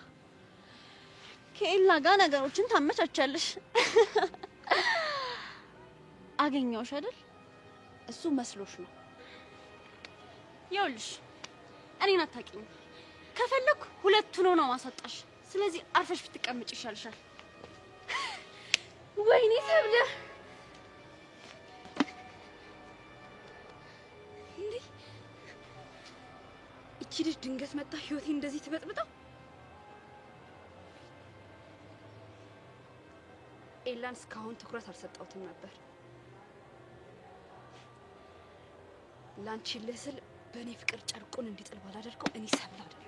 ከኤላ ጋር ነገሮችን ታመቻቻለሽ። አገኘሁሽ አይደል? እሱ መስሎሽ ነው። ይኸውልሽ እኔን አታውቂኝም። ከፈለኩ ሁለቱን ነው ማሳጣሽ። ስለዚህ አርፈሽ ብትቀመጭ ይሻልሻል። ወይኔ ሰብለ እቺ ልጅ ድንገት መጣ ህይወቴ እንደዚህ ትበጥብጣው። ኤላን እስካሁን ትኩረት አልሰጠሁትም ነበር። ላንቺ ልስል በእኔ ፍቅር ጨርቁን እንዲጥል ባላደርገው እኔ ሰብለ አይደለም።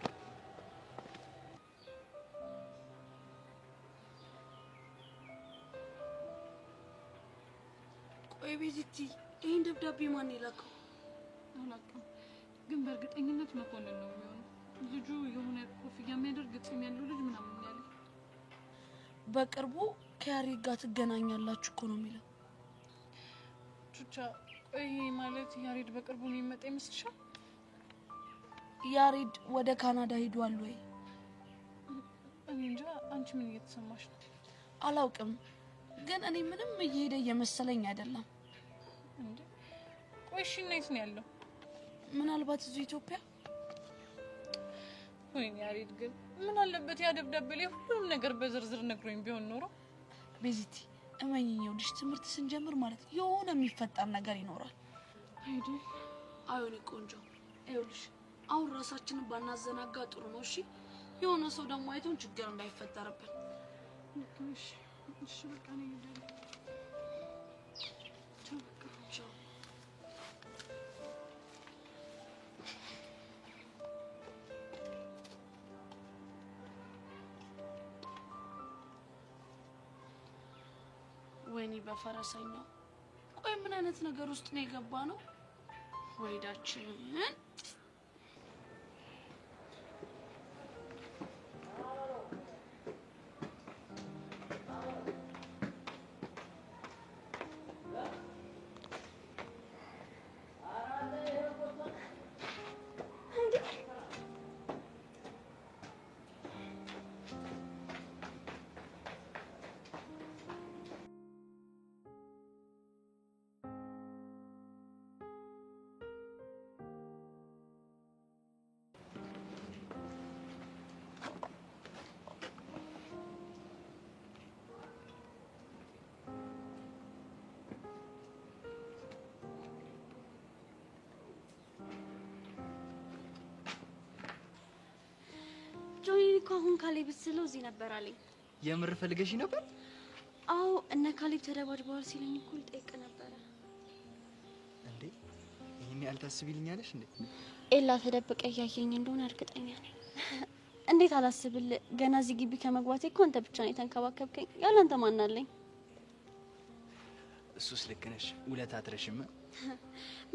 ቆይ ቤዚቲ፣ ይሄን ደብዳቤ ማን የላከው? አላውቅም፣ ግን በእርግጠኝነት መኮንን ነው የሚሆነው። ልጁ የሆነ ኮፍያ የሚያደርግ ፂም ያለው ልጅ ምናምን ያለ። በቅርቡ ከያሬድ ጋር ትገናኛላችሁ እኮ ነው የሚለው። ቹቻ፣ ቆይ ማለት ያሬድ በቅርቡ ነው የሚመጣ ይመስልሻል? ያሬድ ወደ ካናዳ ሄዷል ወይ? እኔ እንጃ። አንቺ ምን እየተሰማሽ ነው? አላውቅም፣ ግን እኔ ምንም እየሄደ እየመሰለኝ አይደለም። እንዴ ቆይ እሺ፣ የት ነው ያለው? ምናልባት እዚሁ ኢትዮጵያ። ወይኔ ያሬድ ግን ምን አለበት ያ ደብዳቤ ላይ ሁሉም ነገር በዝርዝር ነግሮኝ ቢሆን ኖሮ። ቤዚቲ እመኚኝ፣ ልጅ ትምህርት ስንጀምር ማለት የሆነ የሚፈጠር ነገር ይኖራል አይደል? አይሆን ቆንጆ። ይኸውልሽ አሁን ራሳችንን ባናዘናጋ ጥሩ ነው። እሺ የሆነ ሰው ደግሞ አይቶን ችግር እንዳይፈጠርብን። እሺ እሺ፣ በቃ ነው ይደል። ቻው። ወይኔ በፈረሰኛው። ቆይ ምን አይነት ነገር ውስጥ ነው የገባ ነው? ወይዳችንን ጆኒ እኮ አሁን ካሌብ ስለው እዚህ ነበር አለኝ። የምር ፈልገሽ ነበር? አዎ፣ እነ ካሌብ ተደባድበዋል ሲለኝ እኮ ልጠይቅ ነበረ። እንዴ ይሄን ያህል ታስቢልኛለሽ እንዴ? ኤላ ተደብቀ እያየኝ እንደሆነ እርግጠኛ ነኝ። እንዴት አላስብል? ገና እዚህ ግቢ ከመግባቴ እኮ አንተ ብቻ ነው የተንከባከብከኝ። ያላንተ ማን አለኝ? እሱስ ልክ ነሽ። ውለታ አትረሽም።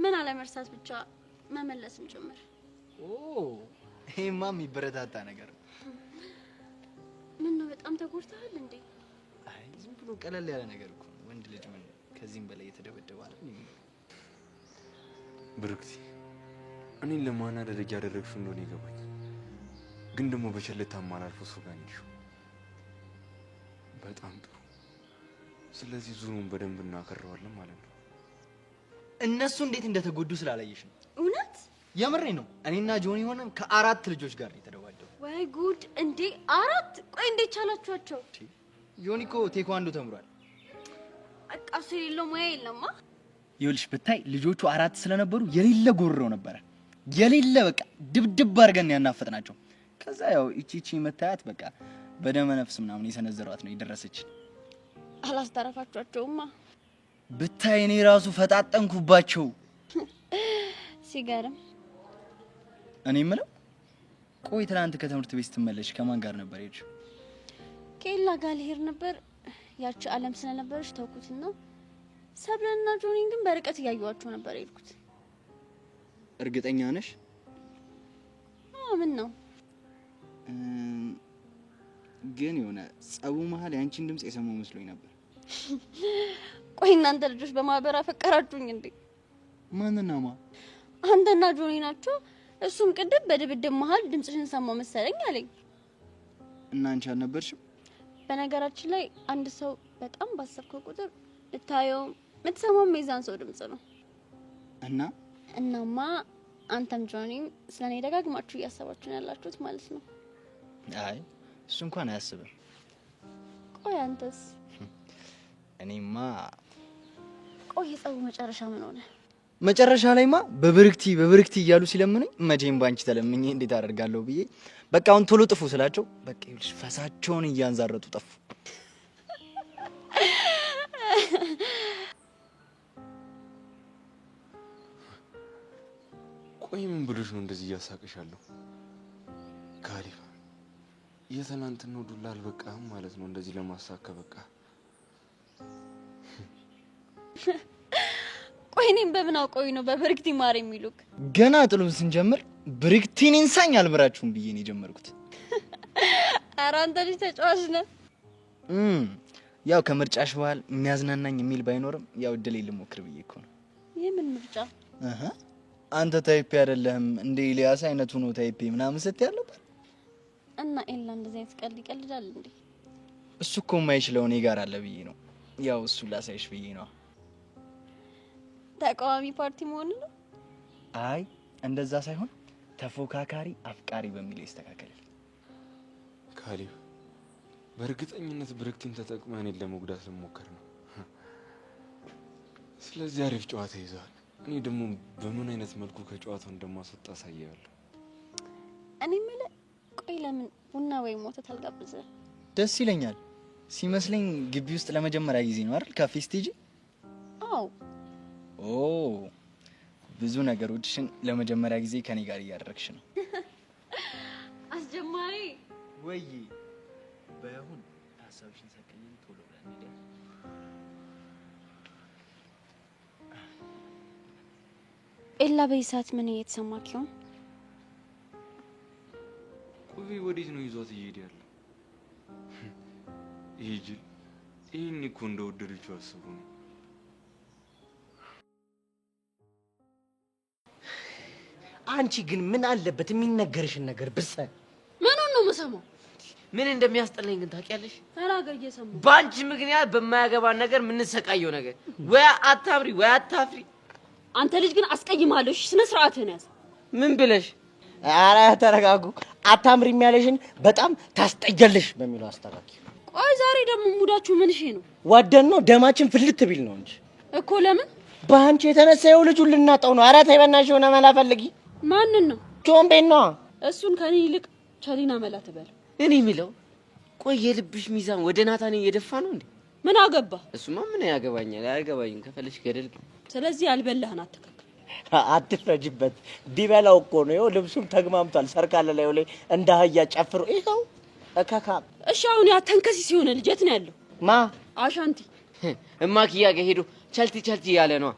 ምን አለመርሳት ብቻ መመለስም ጭምር። ኦ ይሄማ የሚበረታታ ነገር ነው። ምን ነው በጣም ተጎድተሃል እንዴ? አይ ዝም ብሎ ቀለል ያለ ነገር እኮ ነው። ወንድ ልጅ ምን ከዚህም በላይ የተደበደበ አይደል? ብሩክቲ፣ እኔን ለማናደድ ያደረግሽው እንደሆነ ይገባኝ፣ ግን ደግሞ በቸልታ ማላልፎ ሰው ጋር ነሽ። በጣም ጥሩ። ስለዚህ ዙሩን በደንብ እናከረዋለን ማለት ነው። እነሱ እንዴት እንደተጎዱ ስላላየሽ ነው። እውነት የምሬ ነው። እኔና ጆኒ ሆነን ከ4 ልጆች ጋር ነው የተደባደቡ። ወይ ጉድ! እንዴ 4? ቆይ እንዴት ቻላችኋቸው? ጆኒ እኮ ቴኳንዶ ተምሯል። አቃሱ የሌለው ሙያ የለማ። ይኸውልሽ ብታይ ልጆቹ 4 ስለነበሩ የሌለ ጎርረው ነበረ። የሌለ በቃ ድብድብ አድርገን ያናፈጥናቸው። ከዛ ያው እቺ መታያት በቃ በደመ ነፍስ ምናምን የሰነዘሯት ነው የደረሰች። አላስተረፋችኋቸውማ ብታይ እኔ ራሱ ፈጣጠንኩባቸው። ሲገርም። እኔ የምለው ቆይ ትናንት ከትምህርት ቤት ስትመለሽ ከማን ጋር ነበር የሄድሽው? ከኤላ ጋር ልሄድ ነበር። ያቺ አለም ስለነበረች ተውኩትና ሰብለና ጆኒን ግን በርቀት እያየኋቸው ነበር የሄድኩት። እርግጠኛ ነሽ? ምን ነው ግን የሆነ ጸቡ መሀል ያንቺን ድምጽ የሰማው መስሎኝ ነበር። ቆይ እናንተ ልጆች በማህበር አፈቀራችሁኝ እንዴ? ማንና ማ? አንተና ጆኒ ናቸው። እሱም ቅድም በድብድብ መሀል ድምጽሽን ሰማው መሰለኝ አለኝ። እና አንቺ አልነበርሽም? በነገራችን ላይ አንድ ሰው በጣም ባሰብከው ቁጥር ልታየው የምትሰማው የዛን ሰው ድምጽ ነው። እናማ አንተም ጆኒም ስለኔ ደጋግማችሁ እያሰባችሁ ነው ያላችሁት ማለት ነው። አይ እሱ እንኳን አያስብም። ቆይ አንተስ? እኔማ ቆይ የጸቡ መጨረሻ ምን ሆነ? መጨረሻ ላይማ በብርክቲ እያሉ ሲለምኑኝ መቼም ባንቺ ተለምኜ እንዴት አደርጋለሁ ብዬ በቃ አሁን ቶሎ ጥፉ ስላቸው በቃ ይልሽ ፈሳቸውን እያንዛረጡ ጠፉ። ቆይ ምን ብሎሽ ነው እንደዚህ እያሳቅሻለሁ? ካሊብ የትናንትናው ዱላ አልበቃም ማለት ነው እንደዚህ ለማሳከ በቃ። ቆይ እኔም በምን አውቀው ነው በብርክቲ ማር የሚሉክ? ገና ጥሉን ስንጀምር ብርክቲን እንሳኝ አልብራችሁም ብዬ ነው የጀመርኩት። ኧረ አንተ ልጅ ተጫዋች ነህ። ያው ከምርጫሽ በኋላ የሚያዝናናኝ የሚል ባይኖርም ያው እድሌ ልሞክር ብዬ እኮ ነው። የምን ምርጫ? አንተ ታይፕ አይደለህም እንደ ኢሊያስ አይነቱ ነው ታይፕ ምናምን ስትይ አለበት። እና ኤላ እንደዚህ አይነት ቀልድ ይቀልዳል እንዴ? እሱ እኮ የማይችለው እኔ ጋር አለ ብዬ ነው። ያው እሱ ላሳይሽ ብዬ ነው። ተቃዋሚ ፓርቲ መሆን ነው? አይ እንደዛ ሳይሆን ተፎካካሪ አፍቃሪ በሚል ይስተካከል። ካሊብ በእርግጠኝነት ብርክቲን ተጠቅመህ እኔን ለመጉዳት ልሞክር ነው። ስለዚህ አሪፍ ጨዋታ ይዘዋል። እኔ ደግሞ በምን አይነት መልኩ ከጨዋታው እንደማስወጣ አሳያለሁ። እኔ የምልህ ቆይ ለምን ቡና ወይም ወተት አልጋብዝህ? ደስ ይለኛል። ሲመስለኝ ግቢ ውስጥ ለመጀመሪያ ጊዜ ነው አይደል ካፌ ስቴጂ? አዎ። ኦ ብዙ ነገሮችን ለመጀመሪያ ጊዜ ከኔ ጋር እያደረግሽ ነው። አስጀማሪ ወይ ባይሆን ሀሳብሽን ሰቀኝ ቶሎ ብለን እንዴ? ኤላ በይሳት ምን እየተሰማክ ይሆን? ቆይ ወዴት ነው ይዟት እየሄደ ያለው? ይጅል ይሄን እኮ እንደወደደችው አስቡ ነው። አንቺ ግን ምን አለበት የሚነገርሽን ነገር ብትሰሚ? ምን ነው የምሰማው? ምን እንደሚያስጠላኝ ግን ታውቂያለሽ? ተናገር እየሰማሁ። ባንቺ ምክንያት በማያገባን ነገር የምንሰቃየው ነገር ወይ አታፍሪ ወይ አታፍሪ። አንተ ልጅ ግን አስቀይማለሁ። እሺ ስነ ስርዓትህን ያዝ። ምን ብለሽ? ኧረ ተረጋጉ። አታምሪም ያለሽን በጣም ታስጠያለሽ በሚለው አስተካኪ። ቆይ ዛሬ ደግሞ ሙዳችሁ ምን እሺ ነው? ወደን ነው ደማችን ፍልት ቢል ነው እንጂ እኮ ለምን? በአንቺ የተነሳ ይኸው ልጁን ልናጣው ነው። ኧረ ተይ በእናትሽ የሆነ መላ ፈልጊ። ማንን ነው? ጆምቤን ነዋ። እሱን ከኔ ይልቅ ቸሊና መላ ትበል። እኔ የሚለው ቆይ የልብሽ ሚዛን ወደ ናታኔ እየደፋ ነው እንዴ? ምን አገባ? እሱማ ምን ያገባኛል? አያገባኝም። ከፈለሽ ገደል ግን። ስለዚህ ያልበላህን አትከክ። አትፍረጅበት። ቢበላው እኮ ነው። ይኸው ልብሱም ተግማምቷል። ሰርካለ ላይ ላይ እንደ አህያ ጨፍሮ ይኸው እካካ። እሺ አሁን ያ ተንከሲ ሲሆነ ልጅ የት ነው ያለው? ማ አሻንቲ እማክያ ጋር ሄዶ ቸልቲ ያለ ነው።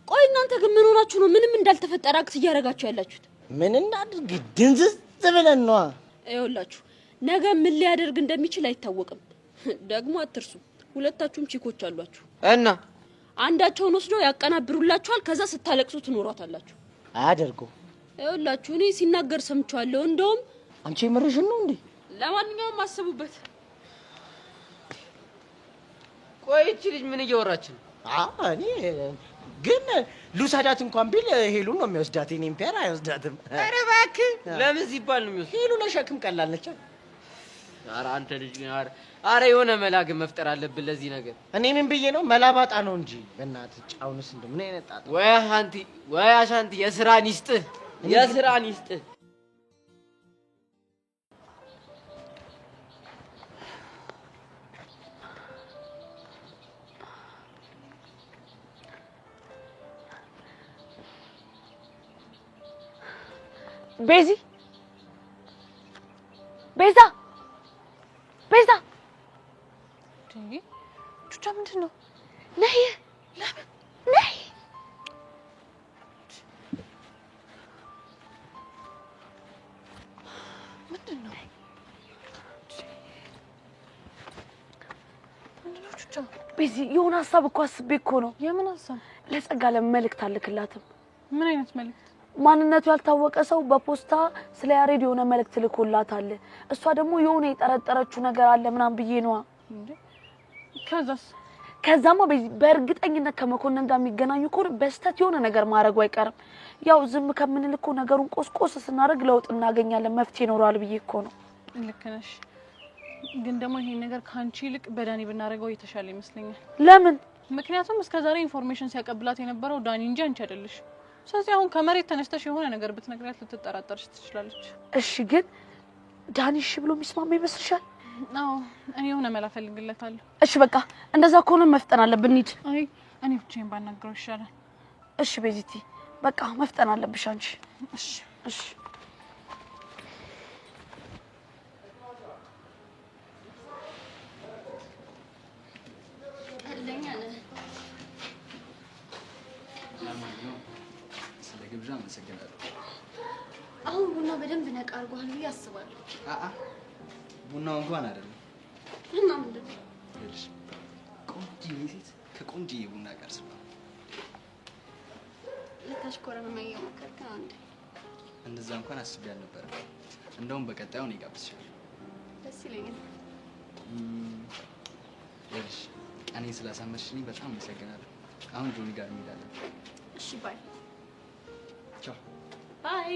ቆይ እናንተ ግን ምን ሆናችሁ ነው ምንም እንዳልተፈጠረ አክት እያደረጋችሁ ያላችሁት? ምን እናድርግ ድንዝዝ ብለን ነው። ይኸውላችሁ ነገ ምን ሊያደርግ እንደሚችል አይታወቅም። ደግሞ አትርሱ፣ ሁለታችሁም ቺኮች አሏችሁ እና አንዳቸውን ወስዶ ያቀናብሩላችኋል። ከዛ ስታለቅሱ ትኖራታላችሁ። አያደርገው። ይኸውላችሁ እኔ ሲናገር ሰምቻለሁ። እንደውም አንቺ ምርሽን ነው እንዴ? ለማንኛውም አስቡበት። ቆይ እቺ ልጅ ምን እያወራች ነው? እኔ ግን ሉሳዳት እንኳን ቢል ሄሉ ነው የሚወስዳት። እኔም ፔር አይወስዳትም። ኧረ እባክህ ለምን ሲባል ነው የሚወስድ? ሄሉ ለሸክም ቀላል ነች። ኧረ አንተ ልጅ ግን ኧረ የሆነ መላ ግን መፍጠር አለብን ለዚህ ነገር። እኔ ምን ብዬ ነው መላባጣ ነው እንጂ በእናትህ ጫውንስ እንደምን አይነት ጣጣ። ወይ አሻንቲ የስራን ይስጥህ። የስራን ይስጥ። ቤዛ ቹቻ ምንድን ነው? ነይ ለምን ነይ ምንድን ነው ቹቻ? ቤዚ የሆነ ሀሳብ እኮ አስቤ እኮ ነው። የምን ሀሳብ? ለጸጋ ለመልእክት አልክላትም። ምን አይነት መልእክት? ማንነቱ ያልታወቀ ሰው በፖስታ ስለ ያሬድ የሆነ መልእክት ልኮላታል። እሷ ደግሞ የሆነ የጠረጠረችው ነገር አለ ምናምን ብዬ ነዋ። ከዛማ በእርግጠኝነት ከመኮንን ጋር የሚገናኙ ከሆነ በስተት የሆነ ነገር ማድረጉ አይቀርም። ያው ዝም ከምንል እኮ ነገሩን ቆስቆስ ስናደርግ ለውጥ እናገኛለን፣ መፍትሄ ይኖራል ብዬ እኮ ነው። ልክ ነሽ። ግን ደግሞ ይሄን ነገር ካንቺ ይልቅ በዳኒ ብናደርገው የተሻለ ይመስለኛል። ለምን? ምክንያቱም እስከዛሬ ኢንፎርሜሽን ሲያቀብላት የነበረው ዳኒ እንጂ አንቺ አይደለሽ። ስለዚህ አሁን ከመሬት ተነስተሽ የሆነ ነገር ብትነግሪያት ልትጠራጠርሽ ትችላለች። እሺ ግን ዳኒ እሺ ብሎ የሚስማማ ይመስልሻል? አዎ እኔ የሆነ መላ ፈልግለታለሁ። እሺ በቃ እንደዛ ከሆነ መፍጠን አለብን። እንሂድ። አይ እኔ ብቻዬን ባናግረው ይሻላል። እሺ ቤዚቲ በቃ መፍጠን አለብሽ አንቺ። እሺ እሺ ግብዣ አመሰግናለሁ። አሁን ቡና በደንብ ነቃ አድርጓል ብዬ አስባለሁ። ቡናው እንኳን አይደለም። እና ምንድን ነው? ይኸውልሽ ቆንጆ ሴት ከቆንጆ ቡና ጋር ስማ። ልታሽኮረመኝ እየሞከርክ ነው እንዴ? እንደዛ እንኳን አስቤ አልነበረም። እንደውም በቀጣዩ እኔ ጋብዝሻለሁ። ደስ ይለኛል። ይኸውልሽ እኔን ስላሳመንሽኝ በጣም አመሰግናለሁ። አሁን ጆኒ ጋር እንሄዳለን። እሺ ባይ። ቻው ባይ።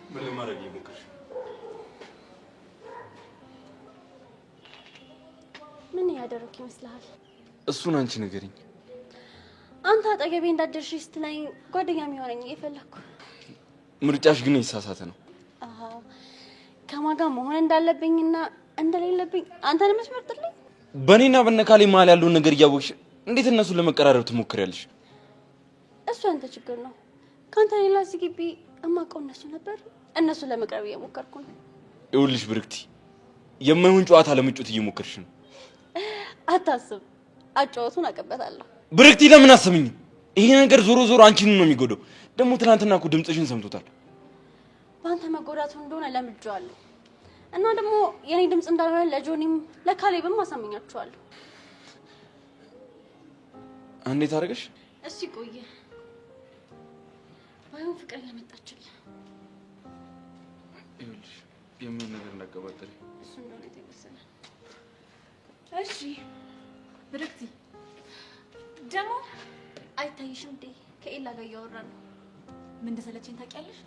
ምን ለማድረግ እየሞከርሽ? ምን ያደረክ ይመስልሃል? እሱን አንቺ ንገሪኝ። አንተ አጠገቤ እንዳትደርሺ ስትለኝ ጓደኛ የሚሆነኝ እየፈለኩ። ምርጫሽ ግን የተሳሳተ ነው። አዎ ከማን ጋር መሆን እንዳለብኝና እንደሌለብኝ አንተ ነው የምትመርጥልኝ። በእኔና በነካሌ መሀል ያለውን ነገር እያወቅሽ እንዴት እነሱን ለመቀራረብ ትሞክሪያለሽ? እሱ አንተ ችግር ነው። ካንተ ሌላ እዚህ ግቢ እማውቀው እነሱ ነበር። እነሱን ለመቅረብ እየሞከርኩ ነው። ይኸውልሽ ብርክቲ፣ የማይሆን ጨዋታ ለመጫወት እየሞከርሽ ነው። አታስብ፣ አጫወቱን አቀበታለሁ። ብርክቲ ለምን አሰምኝ? ይሄ ነገር ዞሮ ዞሮ አንቺን ነው የሚጎዳው። ደግሞ ትናንትና እኮ ድምፅሽን ሰምቶታል። በአንተ መጎዳቱ እንደሆነ ለምጄዋለሁ። እና ደግሞ የኔ ድምፅ እንዳልሆነ ለጆኒም ለካሌብም አሳምኛቸዋለሁ። እንዴት አደረገሽ? እሱ ይቆየ ባይሆን ፍቅር ያመጣችልህ። ይኸውልሽ የሚሆን ነገር እንዳቀባጠሪ እሱ እንደሆነ የተወሰነ። እሺ ብርክቲ ደግሞ አይታይሽም እንዴ? ከኤላ ጋር እያወራን ነው። ምን እንደሰለችኝ ታውቂያለሽ?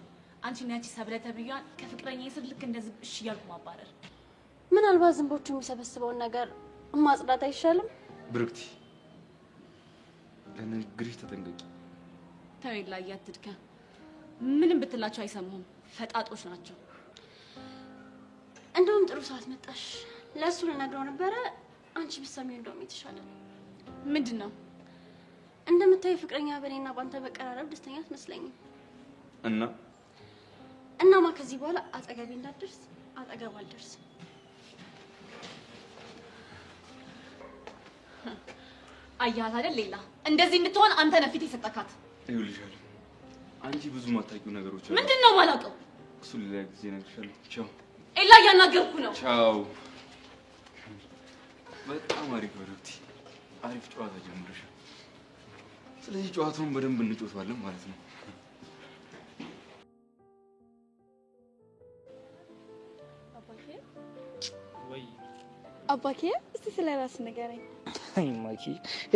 አንቺ እና ያቺ ሰብለ ተብያዋን ከፍቅረኛ ስር ልክ እንደዚህ እሺ እያልኩ ማባረር። ምናልባት ዝንቦቹ የሚሰበስበውን ነገር ማጽዳት አይሻልም? ብርክቲ ለንግግርሽ ተጠንቀቂ። ተው ኤላ እያትድከም። ምንም ብትላቸው አይሰሙም። ፈጣጦች ናቸው። እንደውም ጥሩ ሰዓት መጣሽ። ለእሱ ልነግረው ነበረ። አንቺ ብትሰሚው እንደውም የተሻለ ነው። ምንድን ነው? እንደምታዩ ፍቅረኛ በእኔና በአንተ መቀራረብ ደስተኛ አትመስለኝም። እናማ ከዚህ በኋላ አጠገቤ እንዳትደርስ፣ አጠገብ አልደርስም። አያት አይደል ሌላ እንደዚህ እንድትሆን አንተ ነህ ፊት የሰጠካት። ይኸውልሻል አንቺ ብዙ ማታውቂው ነገሮች አሉ። ምንድን ነው የማላውቀው? እሱ ሌላ ጊዜ እነግርሻለሁ። ቻው ኤላ፣ እያናገርኩ ነው። ቻው። በጣም አሪፍ ብርክቲ፣ አሪፍ ጨዋታ ጀምረሻል። ስለዚህ ጨዋታውን በደንብ እንጫወታለን ማለት ነው። አባኬ እስቲ ስለ ራስህ ንገረኝ። አይ ማኪ፣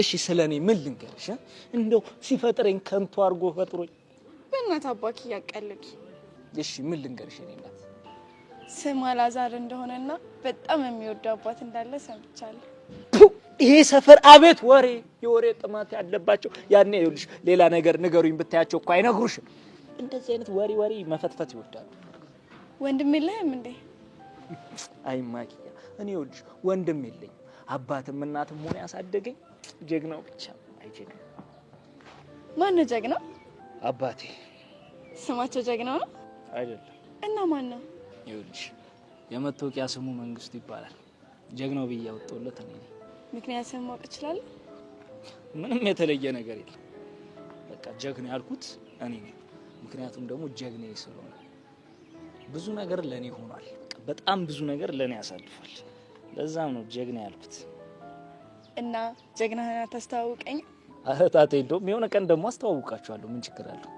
እሺ ስለኔ ምን ልንገርሽ? እንደው ሲፈጥረኝ ከንቱ አድርጎ ፈጥሮኝ። በእናትህ አባኬ ያቀልድ። እሺ ምን ልንገርሽ? እኔ እናት ስም አላዛር እንደሆነና በጣም የሚወደው አባት እንዳለ ሰምቻለሁ። ይሄ ሰፈር አቤት ወሬ የወሬ ጥማት ያለባቸው ያኔ ይኸውልሽ ሌላ ነገር ንገሩኝ ብታያቸው እኮ አይነግሩሽም። እንደዚህ አይነት ወሬ መፈትፈት ይወዳሉ። ወንድም የለህም እንዴ? አይ ማኪያ እኔ ይኸውልሽ ወንድም የለኝም። አባትም እናትም ሆነ ያሳደገኝ ጀግናው ብቻ አይጀግና። ማን ነው ጀግናው? አባቴ። ስማቸው ጀግናው ነው አይደለም? እና ማን ነው? ይኸውልሽ የመታወቂያ ስሙ መንግስቱ ይባላል። ጀግናው ብዬ ያወጣሁለት እኔ ነኝ። ምክንያቱም ማወቅ እችላለሁ? ምንም የተለየ ነገር የለም። በቃ ጀግና ያልኩት እኔ ነኝ። ምክንያቱም ደግሞ ጀግናዬ ስለሆነ ብዙ ነገር ለኔ ሆኗል። በጣም ብዙ ነገር ለኔ ያሳልፋል። ለዛም ነው ጀግና ያልኩት። እና ጀግናህን አታስተዋውቀኝ? አህታቴ እንደውም የሆነ ቀን ደግሞ አስተዋውቃችኋለሁ። ምን ችግር አለው?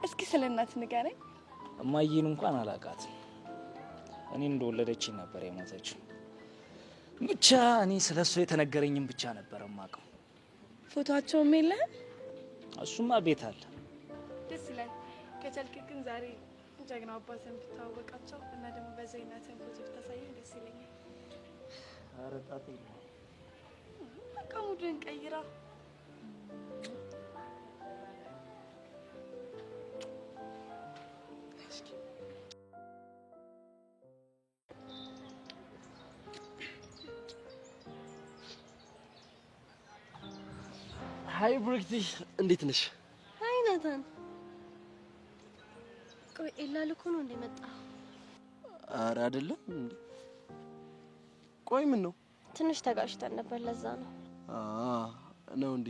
እስኪ ስለ እናት ንገረኝ። እማዬን እንኳን አላውቃትም። እኔ እንደወለደችኝ ነበር የሞተችው። ብቻ እኔ ስለሱ የተነገረኝም ብቻ ነበር የማውቀው። ፎቶአቸውም የለህም? እሱማ ቤት አለ። ደስ ይላል። ከቻልክ ግን ዛሬ ጀግናው አባትን ብታወቃቸው እና ደግሞ በዛ እናትን ፎቶ ብታሳየኝ ደስ ይለኛል። ኧረ ጣጣ በቃ ሙድን ቀይራ። ሃይ ብሩክቲ፣ እንዴት ነሽ? ሃይ ናታን። ቆይ ኤላ ልኮ ነው እንደመጣ? ኧረ አይደለም እንዴ። ቆይ ምን ነው? ትንሽ ተጋጭተን ነበር ለዛ ነው። ነው እንዴ?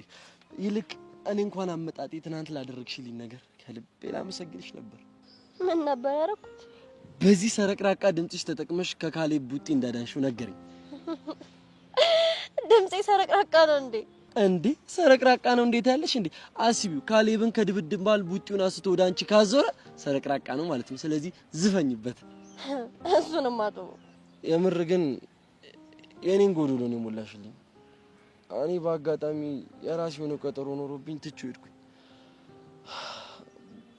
ይልቅ እኔ እንኳን አመጣጤ ትናንት ላደረግሽልኝ ነገር ከልቤ ላመሰግንሽ ነበር። ምን ነበር ያደረኩት? በዚህ ሰረቅራቃ ድምጽሽ ተጠቅመሽ ከካሌብ ቡጢ እንዳዳንሽው ነገረኝ። ድምጼ ሰረቅራቃ ነው እንዴ? እንዴ ሰረቅራቃ ነው እንዴት ያለሽ እንዴ? አስቢው፣ ካሌብን ከድብድብ ባል ቡጢውን አስቶ ወደ አንቺ ካዞረ ሰረቅራቃ ነው ማለት ነው። ስለዚህ ዝፈኝበት። እሱንም አጥቡ። የምር ግን የኔን ጎዶሎ ነው የሞላሽልኝ። እኔ በአጋጣሚ የራስ የሆነ ቀጠሮ ኖሮብኝ ትቼው ሄድኩኝ።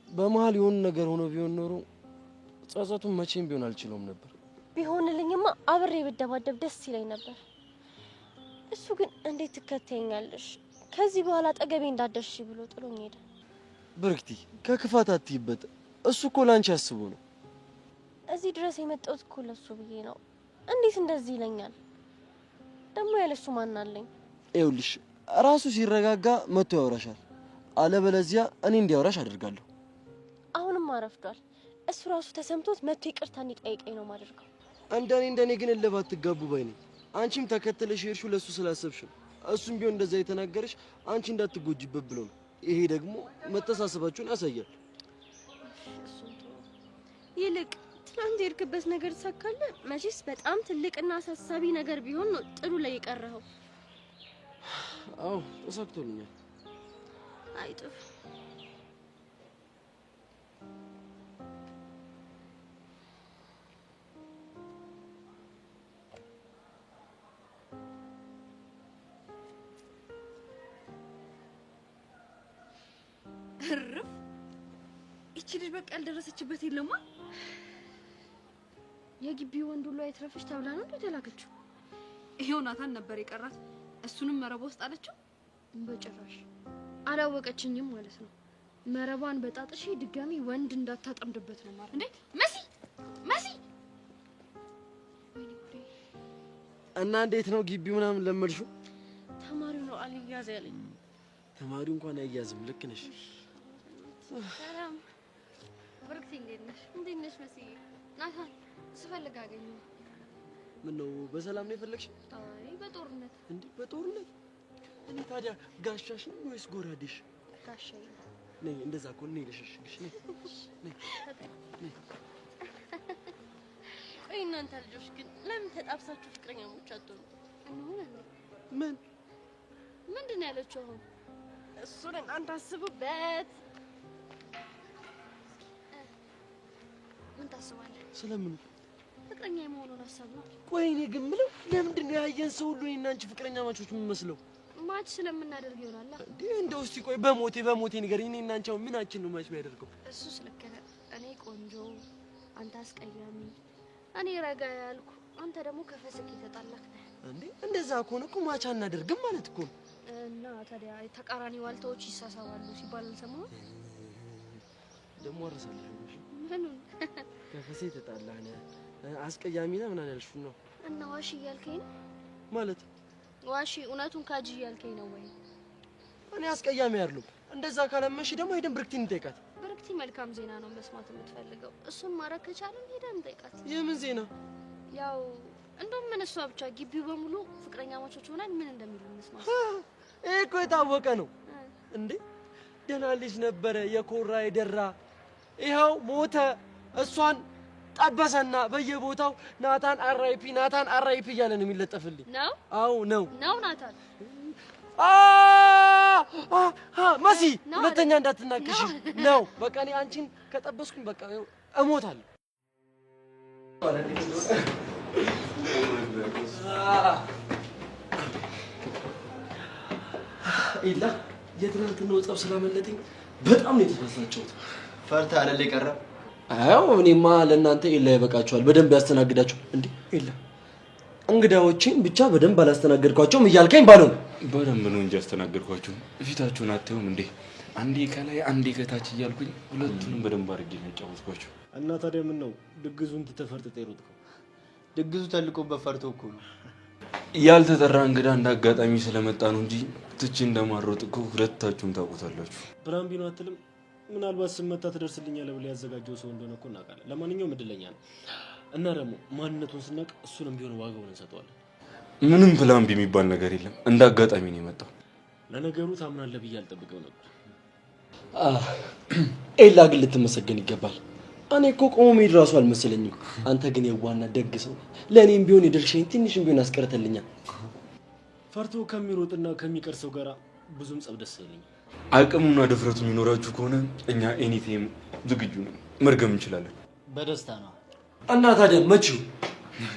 በመሀል የሆነ ነገር ሆኖ ቢሆን ኖሮ ጸጸቱን መቼም ቢሆን አልችለውም ነበር። ቢሆንልኝማ አብሬ ብደባደብ ደስ ይለኝ ነበር። እሱ ግን እንዴት ትከተኛለሽ? ከዚህ በኋላ አጠገቤ እንዳደርሽ ብሎ ጥሎኝ ሄደ። ብርክቲ ከክፋት አትይበት። እሱ እኮ ላንቺ አስቦ ነው። እዚህ ድረስ የመጣሁት እኮ ለሱ ብዬ ነው። እንዴት እንደዚህ ይለኛል? ደግሞ ያለሱ ማን አለኝ? ይኸውልሽ ራሱ ሲረጋጋ መጥቶ ያወራሻል። አለበለዚያ እኔ እንዲያወራሽ አደርጋለሁ። አሁንም አረፍዷል። እሱ ራሱ ተሰምቶት መጥቶ ይቅርታ እንዲጠይቀኝ ነው ማደርገው። እንደኔ ግን እልባት ትጋቡ ባይ ነኝ። አንቺም ተከተለሽ ሄድሽው ለሱ ስላሰብሽ ነው። እሱም ቢሆን እንደዛ የተናገረሽ አንቺ እንዳትጎጂበት ብሎ ነው። ይሄ ደግሞ መተሳሰባችሁን ያሳያል። ይልቅ ትናንት የሄድክበት ነገር ተሳካለ? መቼስ በጣም ትልቅና አሳሳቢ ነገር ቢሆን ነው ጥሩ ላይ የቀረኸው። አዎ ተሳክቶልኛል። አይጥፍ እርፍ። እቺ ልጅ በቃ ያልደረሰችበት የለማ። የግቢው ወንድ ሁሉ አይትረፍሽ ተብላ ነው እንደተላከችው። ይሄው ናታን ነበር የቀራት። እሱንም መረቧ ውስጥ አለችው። በጭራሽ አላወቀችኝም ማለት ነው። መረቧን በጣጥሽ ድጋሚ ወንድ እንዳታጠምድበት ነው ማለት እንዴ? መሲ እና እንዴት ነው ግቢው ምናምን ለመድሽው? ተማሪው ነው አልያዝ ያለኝ። ተማሪው እንኳን አይያዝም። ልክ ነሽ። ሰላም ብሩክቲ፣ እንዴት ነሽ? መሲ ናታን ስፈልግ አገኘሁ። ምን ነው በሰላም ነው የፈለግሽ? አይ በጦርነት። እንዴ በጦርነት? እኔ ታዲያ ጋሻሽ ነው ወይስ ጎራዴሽ? ጋሻዬ ነኝ። እንደዛ እኮ ነኝ። ልሽሽሽ ነኝ። ቆይ እናንተ ልጆች ግን ለምን ተጣብሳችሁ ፍቅረኛሞች አትሆኑ? ምንድን ነው ያለችው አሁን? እሱን እናንተ አስቡበት። ምን ታስባለህ? ስለምን? ፍቅረኛ የመሆኑን ሀሳብ ነው። ቆይ እኔ ግን የምለው ለምንድን ነው ያየን ሰው ሁሉ እኔና አንቺ ፍቅረኛ ማቾች የምንመስለው? ማች ስለምናደርግ ይሆናል። እንዴ እንደው እስቲ ቆይ በሞቴ ንገሪኝ። እኔና አንቺ አሁን ምናችን ነው ማች የሚያደርገው? እሱ ስለከነ እኔ ቆንጆ፣ አንተ አስቀያሚ፣ እኔ ረጋ ያልኩ፣ አንተ ደግሞ ከፈስክ የተጣላክ ነህ። እንዴ እንደዛ ከሆነ እኮ ማቻ እናደርግም ማለት እኮ ነው። እና ታዲያ ተቃራኒ ዋልታዎች ይሳሳባሉ ሲባል አልሰማሁም። ደግሞ አረሳለሁ ምኑን? ከፈሴ ተጣላነ አስቀያሚ ነህ ምናምን ያልሽው ነው። እና ዋሺ እያልከኝ ነው ማለት? ዋሺ እውነቱን ካጂ እያልከኝ ነው ወይ? እኔ አስቀያሚ አይደለም። እንደዛ ካለመሽ ደግሞ ሄደን ብርክቲን እንጠይቃት። ብርክቲ መልካም ዜና ነው መስማት የምትፈልገው። እሱን ማድረግ ከቻለን ሄደን እንጠይቃት። የምን ዜና? ያው እንደውም ምን እሷ ብቻ ግቢው በሙሉ ፍቅረኛ ማቾች ሆነን ምን እንደሚሉ እንስማት። ይሄ እኮ የታወቀ ነው እንዴ። ደህና ልጅ ነበረ የኮራ የደራ ይኸው ሞተ። እሷን ጠበሰና በየቦታው ናታን አራይፒ ናታን አራይፒ እያለ ነው የሚለጠፍልኝ። ነው? አዎ ነው ናታን መሲ ሁለተኛ እንዳትናክሽ ነው። በቃ እኔ አንቺን ከጠበስኩኝ በቃ እሞታለሁ። ኢላ የትናንትናው ጸብ ስላመለጠኝ በጣም ነው የተፈሳጨሁት። ፈርተህ አይደል የቀረ? አዎ እኔማ ለእናንተ ኢላ ይበቃችኋል፣ በደንብ ያስተናግዳችኋል። እንዴ ኢላ እንግዳዎችን ብቻ በደንብ አላስተናገድኳቸውም እያልከኝ ባለው ነው። በደንብ ነው እንጂ ያስተናገድኳቸው። ፊታችሁን አታዩም እንዴ? አንዴ ከላይ አንዴ ከታች እያልኩኝ ሁለቱንም በደንብ አድርጌ ነው ያጫወትኳቸው። እና ታዲያ ምን ነው ድግዙን ትተፈርጥጥ የሮጥከው? ድግሱ ተልቆበት ፈርቶ እኮ ነው። ያልተጠራ እንግዳ እንዳጋጣሚ ስለመጣ ነው እንጂ ትቼ እንደማሮጥ እኮ ሁለታችሁም ታውቁታላችሁ። ብራም ቢኖ አትልም። ምናልባት ስመታ ትደርስልኛለህ ብለህ ያዘጋጀው ሰው እንደሆነ እኮ እናውቃለን። ለማንኛውም እድለኛ ነው እና ደግሞ ማንነቱን ስናውቅ እሱንም ቢሆን ዋጋውን እንሰጠዋለን። ምንም ፕላን ቢ የሚባል ነገር የለም። እንዳጋጣሚ ነው የመጣው። ለነገሩ ታምናለህ ብዬ አልጠብቀው ነበር። ኤላ ግን ልትመሰገን ይገባል። እኔ እኮ ቆሞ መሄድ ራሱ አልመሰለኝም። አንተ ግን የዋና ደግ ሰው፣ ለእኔም ቢሆን የድርሻዬን ትንሽም ቢሆን አስቀርተልኛል። ፈርቶ ከሚሮጥና ከሚቀር ሰው ጋር ብዙም ጸብ ደስ አይለኝም። አቅሙና ድፍረቱ የሚኖራችሁ ከሆነ እኛ ኤኒቴም ዝግጁ ነን፣ መርገም እንችላለን። በደስታ ነው። እና ታዲያ መቼው?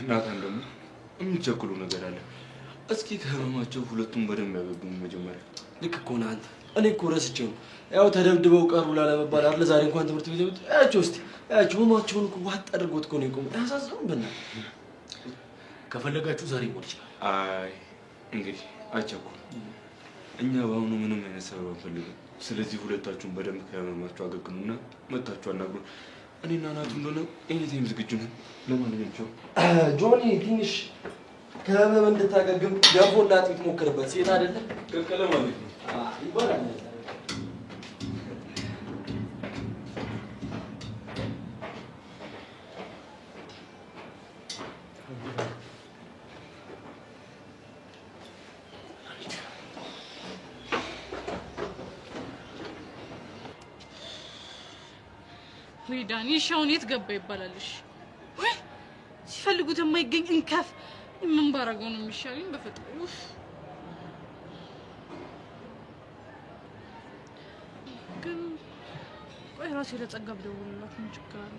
ናታን ደግሞ የሚቸኩሉ ነገር አለ። እስኪ ከህመማቸው ሁለቱም በደንብ ያገግሙ መጀመሪያ። ልክ እኮ ነህ አንተ። እኔ እኮ ረስቼው ነው። ያው ተደብድበው ቀሩ ላለመባል አይደለ ዛሬ እንኳን ትምህርት ቤት ይወጡ። ያቸው እስቲ ያቸው ህመማቸውን እኮ ዋጥ አድርጎት እኮ ነው የቆሙት። አያሳዝኑም? በእናትህ ከፈለጋችሁ ዛሬ ሞት ይችላል። አይ እንግዲህ አቸኩል። እኛ በአሁኑ ምንም አይነት ሰበብ አንፈልግም። ስለዚህ ሁለታችሁም በደንብ ከህመማችሁ አገግሙና መታችሁ አናግሩን። እኔና ናቱ እንደሆነ ኤኒታይም ዝግጁ ነን። ለማንኛውም ቻው። ጆኒ ትንሽ ከህመም እንድታገግም ገንፎና አጥሚት ሞክርበት። ሴት አይደለ ቀቀለ ማለት ነው ይባላል። ወይ ዳኒ ሻውን የት ገባ ይባላልሽ? ወይ ሲፈልጉት የማይገኝ እንከፍ ምን ባረገው ነው የሚሻለኝ? በፈጣሪ ግን ቆይ ራሴ ለጸጋ ብደውልላት ምን ችግር አለ?